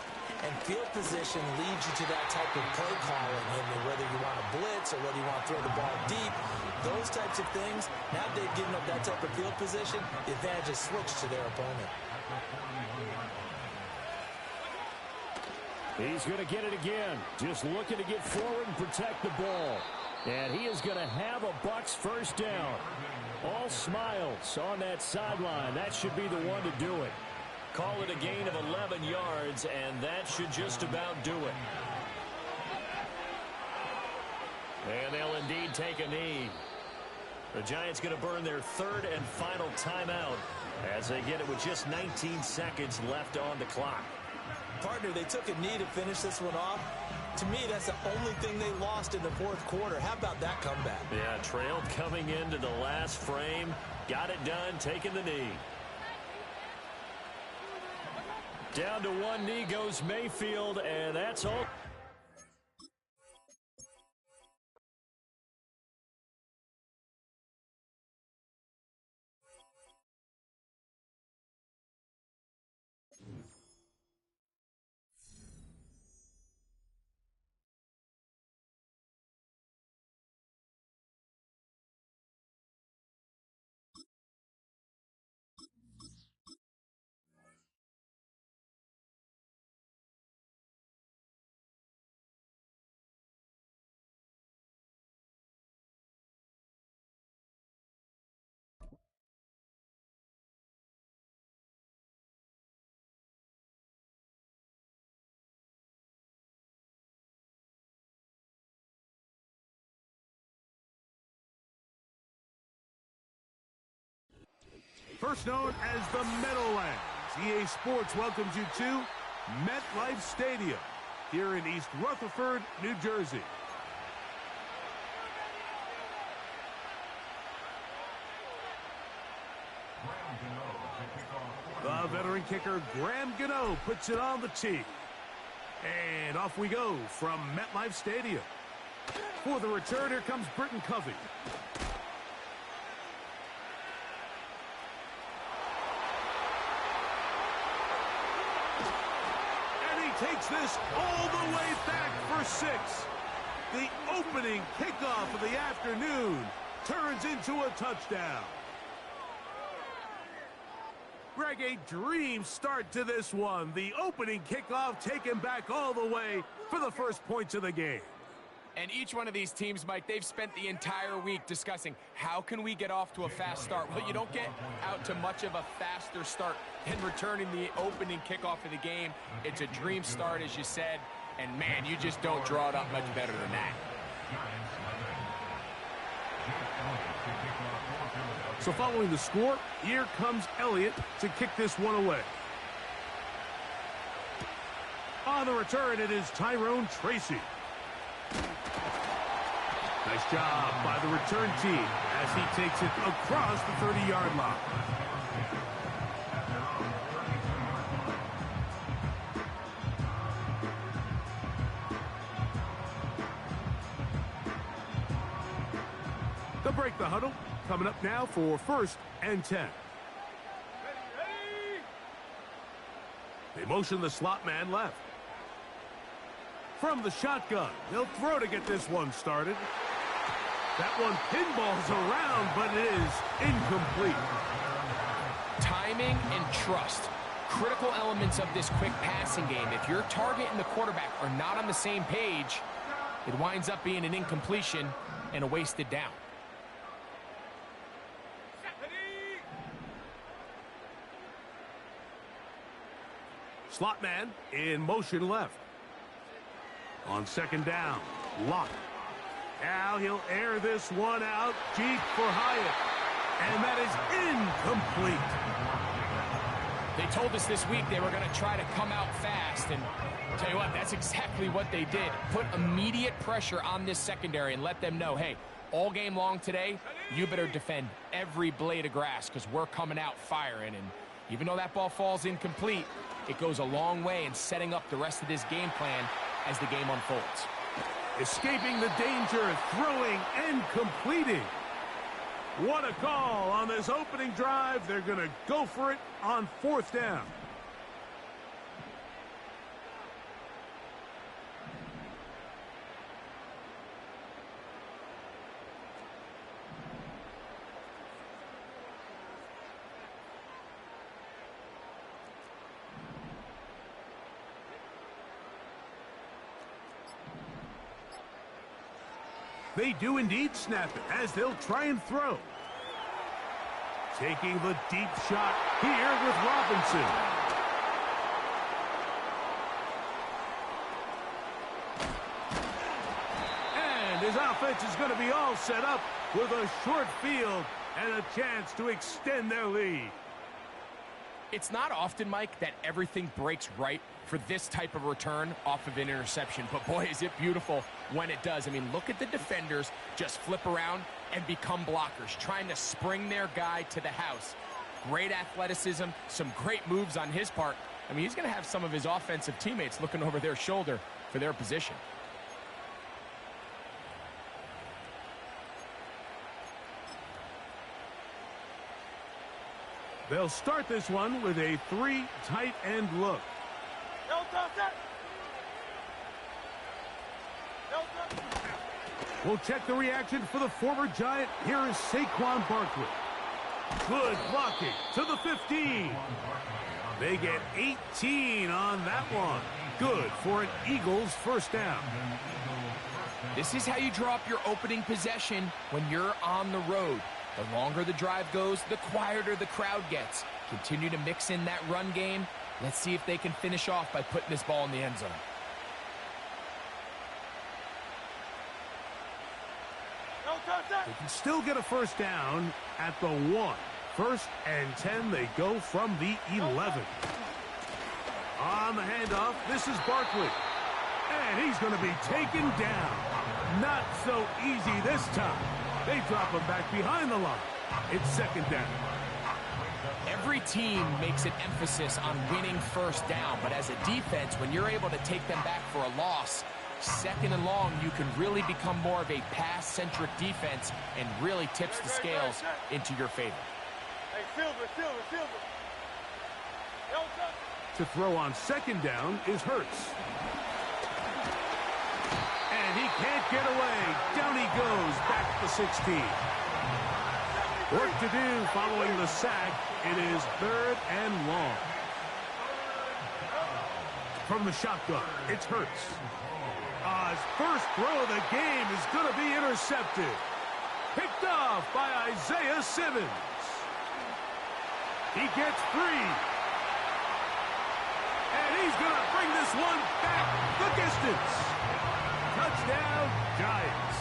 and field position leads you to that type of play calling, and whether you want to blitz or whether you want to throw the ball deep, those types of things. Now they've given up that type of field position, the advantage is switched to their opponent. He's going to get it again. Just looking to get forward and protect the ball. And he is going to have a Bucs first down. All smiles on that sideline. That should be the one to do it. Call it a gain of 11 yards, and that should just about do it. And they'll indeed take a knee. The Giants going to burn their third and final timeout as they get it with just 19 seconds left on the clock. Partner, they took a knee to finish this one off. To me, that's the only thing they lost in the fourth quarter. How about that comeback? Yeah, trailed coming into the last frame. Got it done, taking the knee. Down to one knee goes Mayfield, and that's all. First known as the Meadowlands, EA Sports welcomes you to MetLife Stadium here in East Rutherford, New Jersey. The veteran kicker Graham Gano puts it on the tee. And off we go from MetLife Stadium. For the return, here comes Britton Covey. Takes this all the way back for 6. The opening kickoff of the afternoon turns into a touchdown. Greg, a dream start to this one. The opening kickoff taken back all the way for the first points of the game. And each one of these teams, Mike, they've spent the entire week discussing how can we get off to a fast start. Well, you don't get out to much of a faster start than returning the opening kickoff of the game. It's a dream start, as you said, and, man, you just don't draw it up much better than that. So following the score, here comes Elliott to kick this one away. On the return, it is Tyrone Tracy. Nice job by the return team as he takes it across the 30-yard line. They'll break the huddle. Coming up now for 1st and 10. They motion the slot man left. From the shotgun, they'll throw to get this one started. That one pinballs around, but it is incomplete. Timing and trust. Critical elements of this quick passing game. If your target and the quarterback are not on the same page, it winds up being an incompletion and a wasted down. Slot man in motion left. On 2nd down, Locke. Now he'll air this one out deep for Hyatt. And that is incomplete. They told us this week they were going to try to come out fast. And tell you what, that's exactly what they did. Put immediate pressure on this secondary and let them know, hey, all game long today, you better defend every blade of grass because we're coming out firing. And even though that ball falls incomplete, it goes a long way in setting up the rest of this game plan as the game unfolds. Escaping the danger, throwing and completing. What a call on this opening drive. They're going to go for it on 4th down. They do indeed snap it as they'll try and throw. Taking the deep shot here with Robinson. And his offense is going to be all set up with a short field and a chance to extend their lead. It's not often, Mike, that everything breaks right for this type of return off of an interception. But, boy, is it beautiful when it does. I mean, look at the defenders just flip around and become blockers, trying to spring their guy to the house. Great athleticism, some great moves on his part. I mean, he's going to have some of his offensive teammates looking over their shoulder for their position. They'll start this one with a 3 tight end look. We'll check the reaction for the former Giant. Here is Saquon Barkley. Good blocking to the 15. They get 18 on that one. Good for an Eagles 1st down. This is how you draw up your opening possession when you're on the road. The longer the drive goes, the quieter the crowd gets. Continue to mix in that run game. Let's see if they can finish off by putting this ball in the end zone. They can still get a 1st down at the 1. 1st and 10, they go from the 11. On the handoff, this is Barkley. And he's going to be taken down. Not so easy this time. They drop him back behind the line. It's 2nd down. Every team makes an emphasis on winning 1st down, but as a defense, when you're able to take them back for a loss, 2nd and long, you can really become more of a pass-centric defense and really tips the scales into your favor. To throw on 2nd down is Hurts. And he can't get away. Down he goes, back to the 16. Work to do following the sack. It is 3rd and long. From the shotgun, it's Hurts. His first throw of the game is going to be intercepted. Picked off by Isaiah Simmons. He gets 3. And he's going to bring this one back the distance. Touchdown, Giants.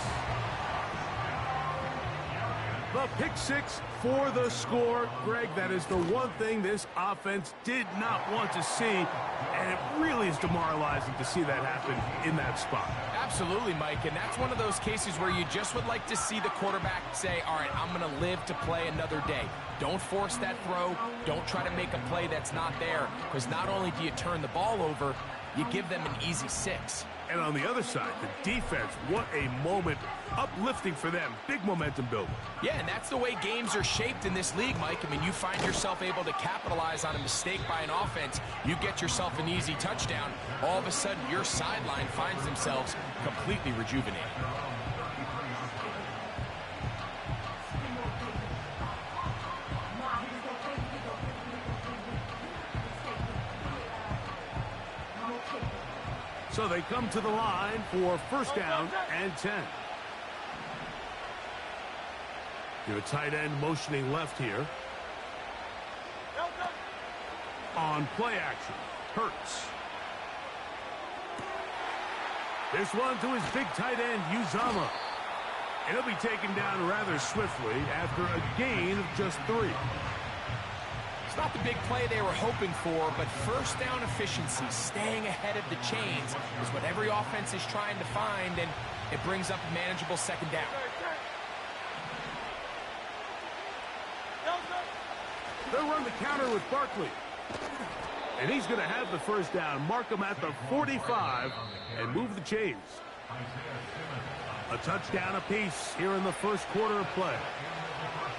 The pick six for the score. Greg, that is the one thing this offense did not want to see, and it really is demoralizing to see that happen in that spot. Absolutely, Mike, and that's one of those cases where you just would like to see the quarterback say, all right, I'm going to live to play another day. Don't force that throw. Don't try to make a play that's not there, because not only do you turn the ball over, you give them an easy 6. And on the other side, the defense, what a moment. Uplifting for them. Big momentum builder. Yeah, and that's the way games are shaped in this league, Mike. I mean, you find yourself able to capitalize on a mistake by an offense. You get yourself an easy touchdown. All of a sudden, your sideline finds themselves completely rejuvenated. So they come to the line for first down and 10. The tight end motioning left here. On play action, Hurts. This one to his big tight end, Uzama. And he'll be taken down rather swiftly after a gain of just 3. It's not the big play they were hoping for, but first down efficiency, staying ahead of the chains, is what every offense is trying to find, and it brings up a manageable second down. They'll run the counter with Barkley. And he's going to have the first down. Mark him at the 45 and move the chains. A touchdown apiece here in the first quarter of play.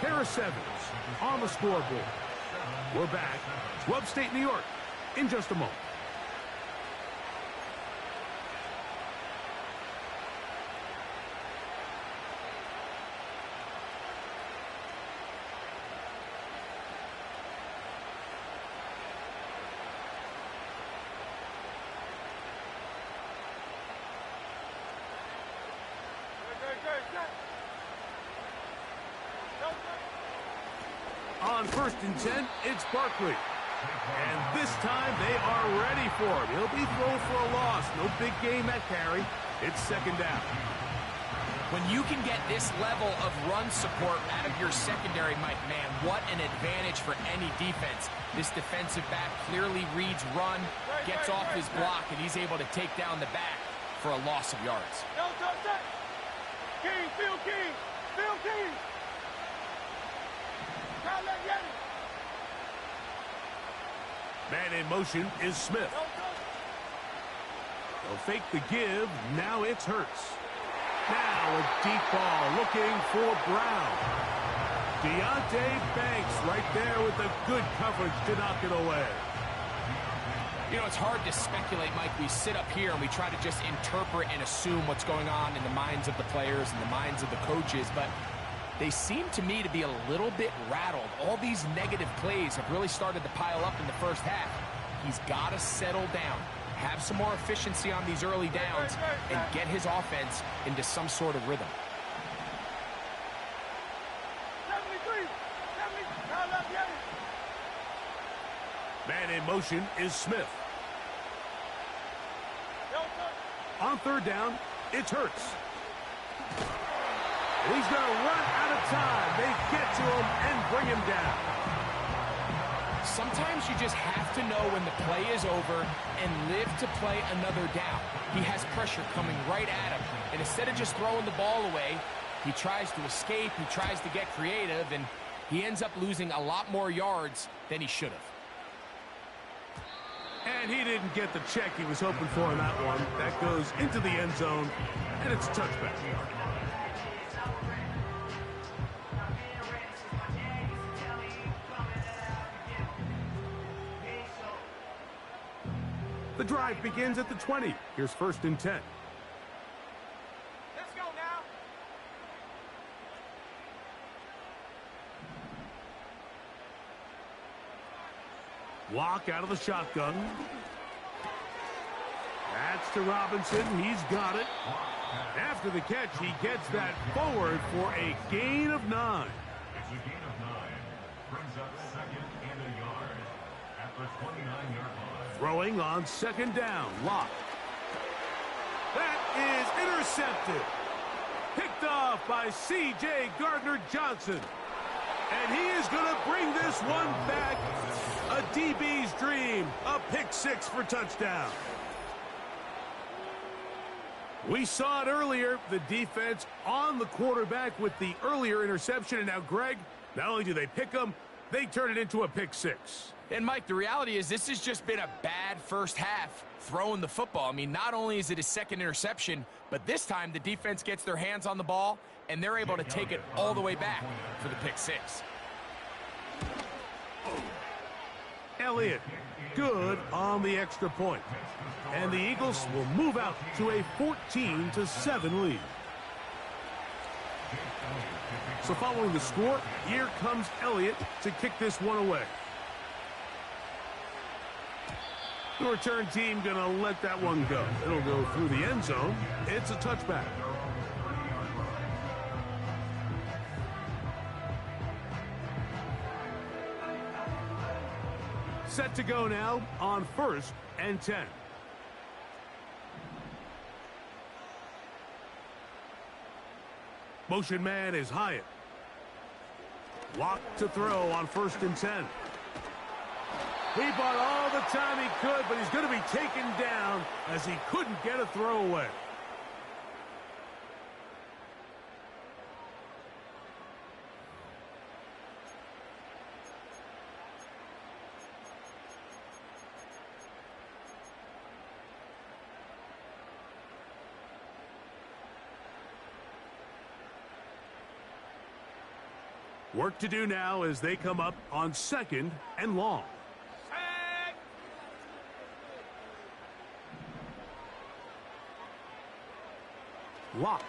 Harris Evans on the scoreboard. We're back to upstate New York in just a moment. On first and 10, it's Barkley. And this time they are ready for him. He'll be thrown for a loss. No big game that carry. It's second down. When you can get this level of run support out of your secondary, Mike, man, what an advantage for any defense. This defensive back clearly reads run, gets off his block, and he's able to take down the back for a loss of yards. King, Phil King, Phil King. Man in motion is Smith. They'll fake the give. Now it's Hurts. Now a deep ball looking for Brown. Deontay Banks right there with the good coverage to knock it away. You know, it's hard to speculate, Mike. We sit up here and we try to just interpret and assume what's going on in the minds of the players and the minds of the coaches, but they seem to me to be a little bit rattled. All these negative plays have really started to pile up in the first half. He's got to settle down, have some more efficiency on these early downs, and get his offense into some sort of rhythm. Man in motion is Smith. On third down, it's Hurts. And he's going to run out of time. They get to him and bring him down. Sometimes you just have to know when the play is over and live to play another down. He has pressure coming right at him. And instead of just throwing the ball away, he tries to escape, he tries to get creative, and he ends up losing a lot more yards than he should have. And he didn't get the check he was hoping for in that one. That goes into the end zone, and it's a touchback. The drive begins at the 20. Here's first and 10. Let's go now. Lock out of the shotgun. That's to Robinson. He's got it. After the catch, he gets that forward for a gain of 9. It's a gain of 9. Brings up second and a yard at the 29-yard line. Throwing on second down. Lock. That is intercepted. Picked off off by C.J. Gardner-Johnson. And he is going to bring this one back. A DB's dream. A pick six for touchdown. We saw it earlier. The defense on the quarterback with the earlier interception. And now, Greg, not only do they pick him, they turn it into a pick six. And, Mike, the reality is this has just been a bad first half throwing the football. I mean, not only is it his second interception, but this time the defense gets their hands on the ball, and they're able to take it all the way back for the pick six. Elliott, good on the extra point. And the Eagles will move out to a 14-7 lead. So following the score, here comes Elliott to kick this one away. The return team going to let that one go. It'll go through the end zone. It's a touchback. Set to go now on 1st and 10. Motion man is Hyatt. Locked to throw on 1st and 10. He bought all the time he could, but he's going to be taken down as he couldn't get a throw away. Work to do now as they come up on 2nd and long. Lock.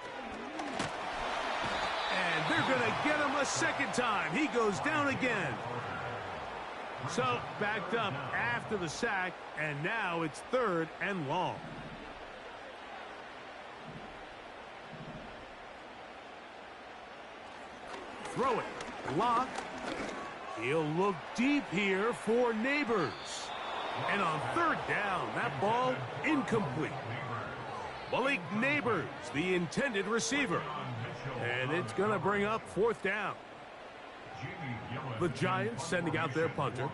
And they're going to get him a second time. He goes down again. So backed up after the sack, and now it's 3rd and long. Throw it. Lock. He'll look deep here for Neighbors. And on 3rd down, that ball incomplete. Malik Neighbors, the intended receiver. And it's going to bring up 4th down. The Giants sending out their punter.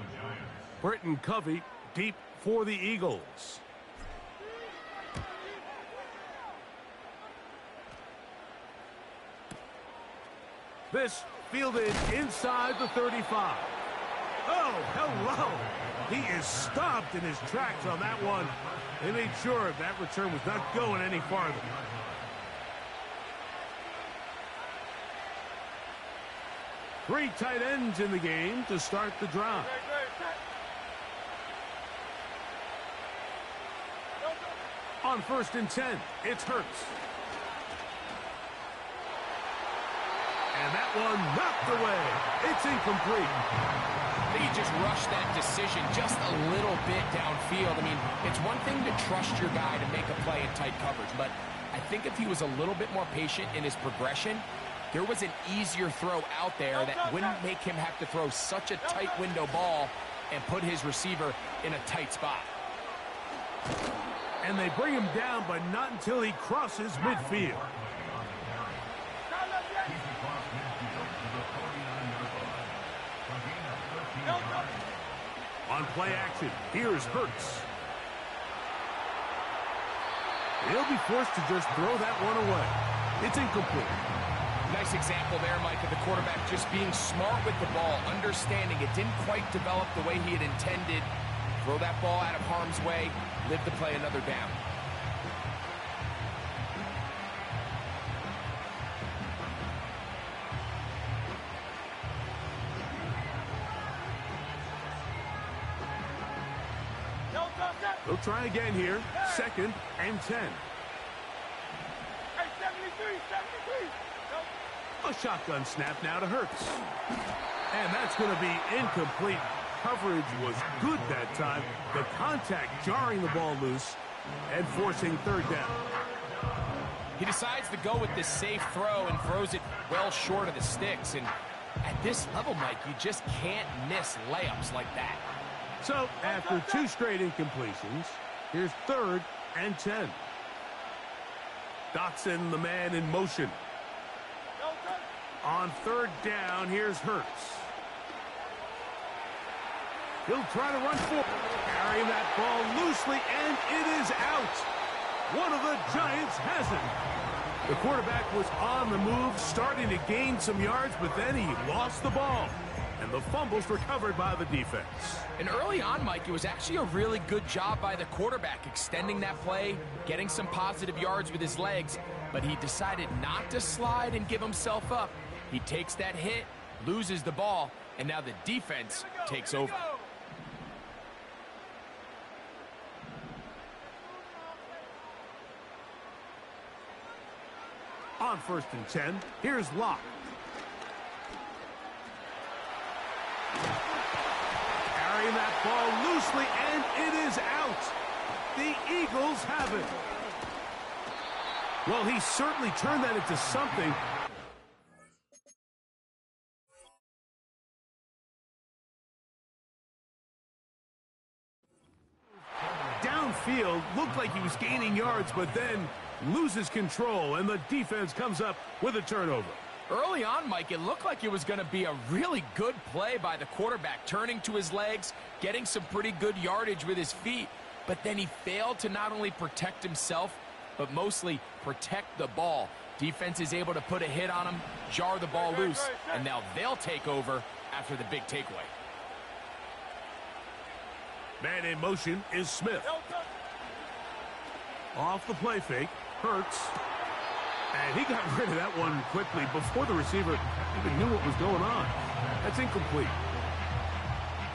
Britton Covey deep for the Eagles. This fielded inside the 35. Oh, hello. He is stopped in his tracks on that one. They made sure that return was not going any farther. Three tight ends in the game to start the drive. On 1st and 10, it's Hurts. And that one knocked away. It's incomplete. I think he just rushed that decision just a little bit downfield. I mean, it's one thing to trust your guy to make a play in tight coverage, but I think if he was a little bit more patient in his progression, there was an easier throw out there that wouldn't make him have to throw such a tight window ball and put his receiver in a tight spot. And they bring him down, but not until he crosses midfield. On play action, here's Hurts. He'll be forced to just throw that one away. It's incomplete. Nice example there, Mike, of the quarterback just being smart with the ball, understanding it didn't quite develop the way he had intended. Throw that ball out of harm's way, live to play another down. They'll try again here. 2nd and 10. Hey, 73. A shotgun snap now to Hurts. And that's going to be incomplete. Coverage was good that time. The contact jarring the ball loose and forcing 3rd down. He decides to go with this safe throw and throws it well short of the sticks. And at this level, Mike, you just can't miss layups like that. So, after 2 straight incompletions, here's 3rd and 10. Dotson, the man in motion. On third down, here's Hurts. He'll try to run forward. Carrying that ball loosely, and it is out. One of the Giants has it. The quarterback was on the move, starting to gain some yards, but then he lost the ball. And the fumble's recovered by the defense. And early on, Mike, it was actually a really good job by the quarterback, extending that play, getting some positive yards with his legs, but he decided not to slide and give himself up. He takes that hit, loses the ball, and now the defense takes over. On 1st and 10, here's Locke. Carrying that ball loosely, and it is out. The Eagles have it. Well, he certainly turned that into something. Downfield, looked like he was gaining yards, but then loses control, and the defense comes up with a turnover. Early on, Mike, it looked like it was going to be a really good play by the quarterback, turning to his legs, getting some pretty good yardage with his feet, but then he failed to not only protect himself, but mostly protect the ball. Defense is able to put a hit on him, jar the ball loose, and now they'll take over after the big takeaway. Man in motion is Smith. Off the play fake, Hurts. And he got rid of that one quickly before the receiver even knew what was going on. That's incomplete.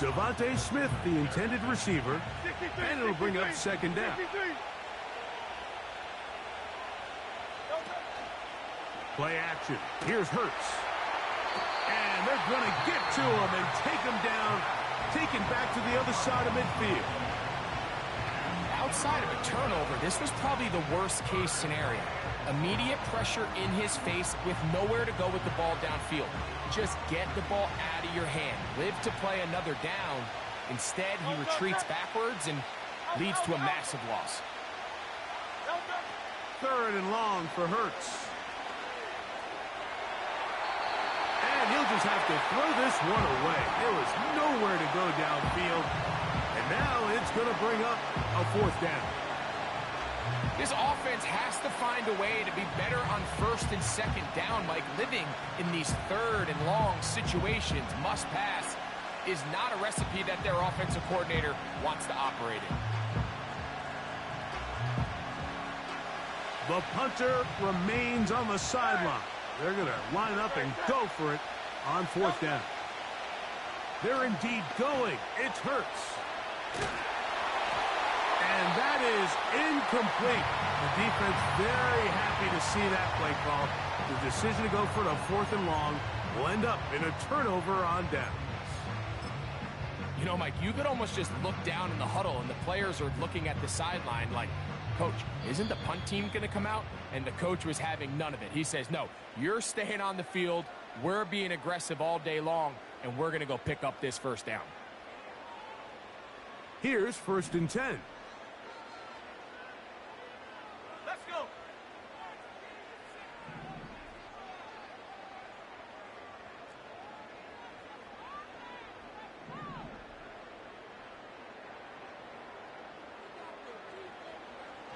Devontae Smith, the intended receiver, and it'll bring up 2nd down. Play action. Here's Hurts. And they're going to get to him and take him down, taken back to the other side of midfield. Outside of a turnover, this was probably the worst-case scenario. Immediate pressure in his face with nowhere to go with the ball downfield. Just get the ball out of your hand. Live to play another down. Instead, he retreats backwards and leads to a massive loss. 3rd and long for Hurts. And he'll just have to throw this one away. There was nowhere to go downfield. And now it's going to bring up a 4th down. This offense has to find a way to be better on 1st and 2nd down, Mike. Living in these 3rd and long situations, must pass, is not a recipe that their offensive coordinator wants to operate in. The punter remains on the sideline. They're going to line up and go for it on 4th down. They're indeed going. It's Hurts. And that is incomplete. The defense very happy to see that play call. The decision to go for the 4th and long will end up in a turnover on downs. You know, Mike, you could almost just look down in the huddle, and the players are looking at the sideline like, Coach, isn't the punt team going to come out? And the coach was having none of it. He says, no, you're staying on the field. We're being aggressive all day long, and we're going to go pick up this 1st down. Here's 1st and 10. Let's go.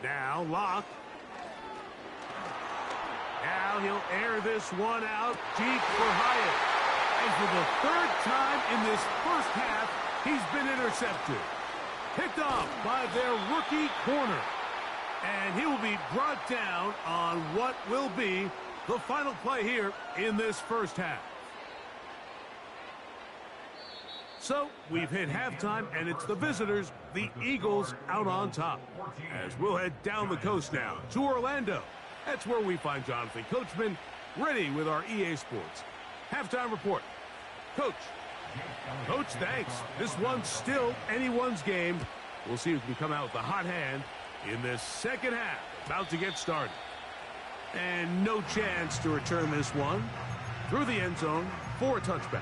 Now Locke. Now he'll air this one out deep for Hyatt. And for the 3rd time in this 1st half, he's been intercepted. Picked off by their rookie corner. And he will be brought down on what will be the final play here in this 1st half. So we've hit halftime, and it's the visitors, the Eagles, out on top. As we'll head down the coast now to Orlando. That's where we find Jonathan Coachman ready with our EA Sports halftime report. Coach, thanks. This one's still anyone's game. We'll see who can come out with a hot hand in this 2nd half. About to get started. And no chance to return this one through the end zone for a touchback.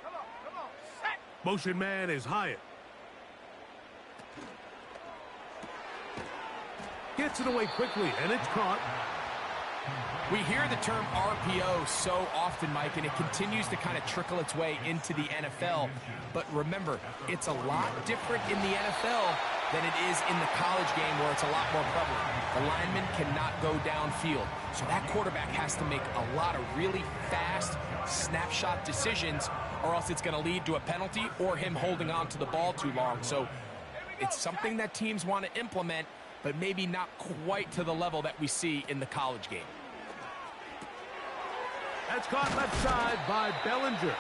Come on, set. Motion man is Hyatt. Gets it away quickly, and it's caught. We hear the term RPO so often, Mike, and it continues to kind of trickle its way into the NFL. But remember, it's a lot different in the NFL than it is in the college game where it's a lot more prevalent. The lineman cannot go downfield. So that quarterback has to make a lot of really fast snapshot decisions, or else it's going to lead to a penalty or him holding on to the ball too long. So it's something that teams want to implement, but maybe not quite to the level that we see in the college game. That's caught left side by Bellinger.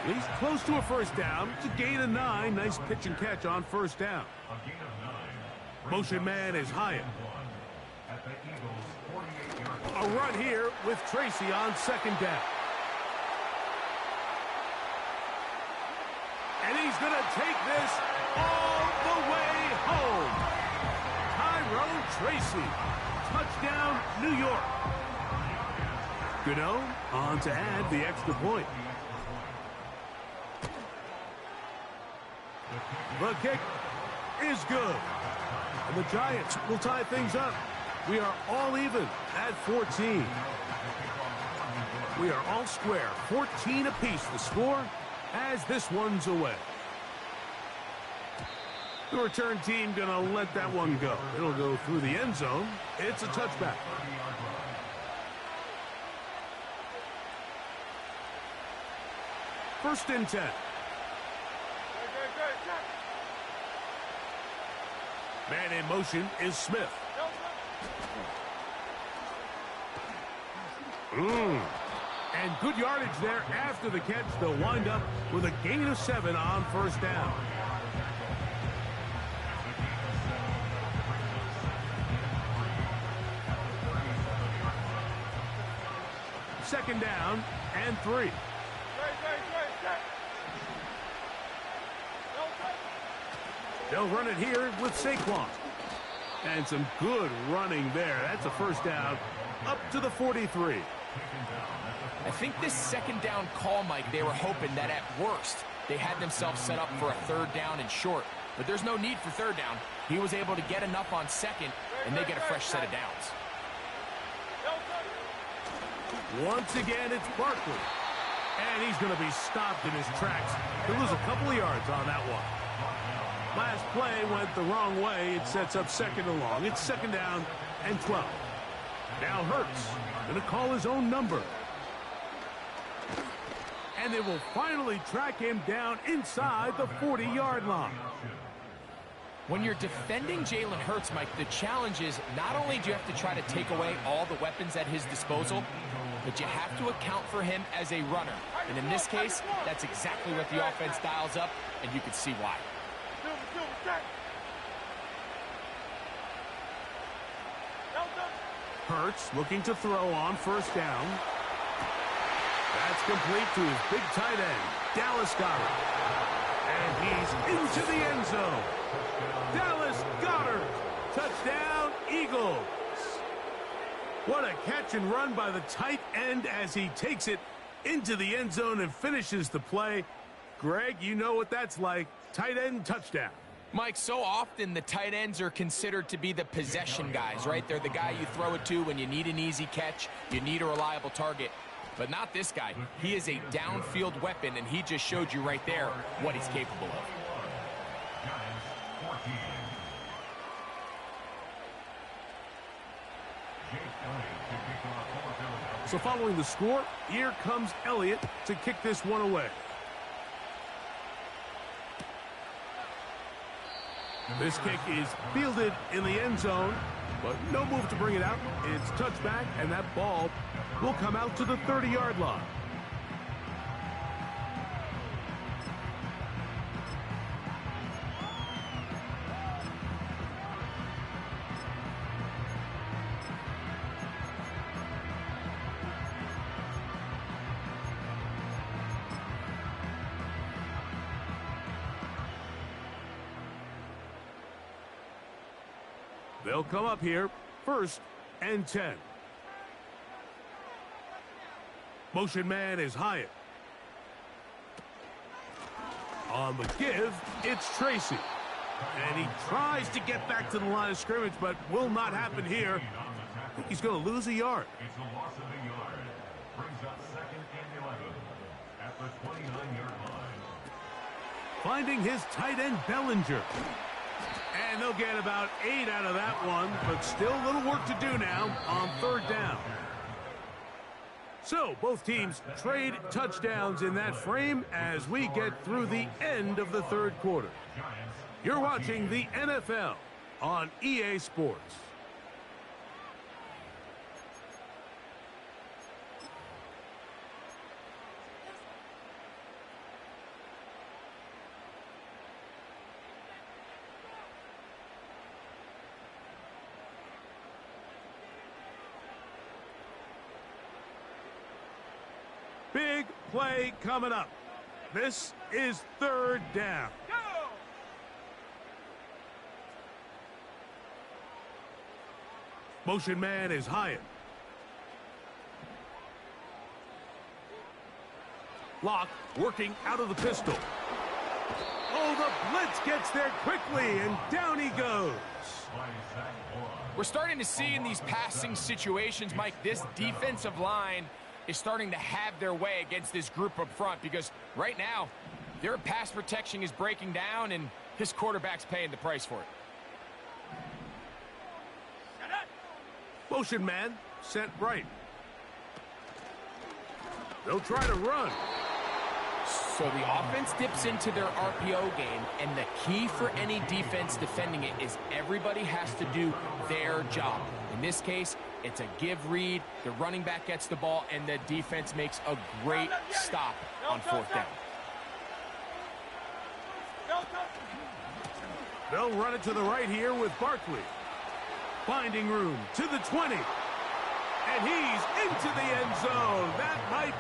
He's close to a first down. It's a gain of 9. Nice pitch and catch on first down. Motion man is Hyatt. A run here with Tracy on second down. And he's going to take this all the way home. Tyrone Tracy. Touchdown, New York. Gano on to add the extra point. The kick is good. And the Giants will tie things up. We are all even at 14. We are all square. 14 apiece the score as this one's away. The return team going to let that one go. It'll go through the end zone. It's a touchback. First and 10. Man in motion is Smith. And good yardage there after the catch. They'll wind up with a gain of 7 on first down. Second down and 3. They'll run it here with Saquon. And some good running there. That's a first down up to the 43. I think this second down call, Mike, they were hoping that at worst they had themselves set up for a third down and short. But there's no need for third down. He was able to get enough on second, and they get a fresh set of downs. Once again, it's Barkley. And he's going to be stopped in his tracks. He'll lose a couple of yards on that one. Last play went the wrong way. It sets up second and long. It's second down and 12. Now Hurts going to call his own number. And they will finally track him down inside the 40-yard line. When you're defending Jalen Hurts, Mike, the challenge is not only do you have to try to take away all the weapons at his disposal, but you have to account for him as a runner. And in this case, that's exactly what the offense dials up, and you can see why. Hurts looking to throw on first down. That's complete to his big tight end, Dallas Goedert. And he's into the end zone. Dallas Goedert. Touchdown, Eagles. What a catch and run by the tight end as he takes it into the end zone and finishes the play. Greg, you know what that's like. Tight end touchdown. Mike, so often the tight ends are considered to be the possession guys, right? They're the guy you throw it to when you need an easy catch, you need a reliable target. But not this guy. He is a downfield weapon, and he just showed you right there what he's capable of. So following the score, here comes Elliott to kick this one away. This kick is fielded in the end zone, but no move to bring it out. It's touchback, and that ball will come out to the 30-yard line. They'll come up here, first and 10. Motion man is Hyatt. On the give, it's Tracy. And he tries to get back to the line of scrimmage, but will not happen here. I think he's going to lose a yard. It's a loss of a yard. Brings up 2nd and 11 at the 29-yard line. Finding his tight end, Bellinger. And they'll get about 8 out of that one, but still a little work to do now on 3rd down. So both teams trade touchdowns in that frame as we get through the end of the 3rd quarter. You're watching the NFL on EA Sports. Big play coming up. This is 3rd down. Go! Motion man is Hyatt. Lock working out of the pistol. Oh, the blitz gets there quickly, and down he goes. We're starting to see in these passing situations, Mike, this defensive line is starting to have their way against this group up front because right now their pass protection is breaking down and his quarterback's paying the price for it. Motion man set right. They'll try to run. So the offense dips into their RPO game, and the key for any defense defending it is everybody has to do their job. In this case, it's a give read, the running back gets the ball, and the defense makes a great stop on 4th down. They'll run it to the right here with Barkley. Finding room to the 20. And he's into the end zone. That might be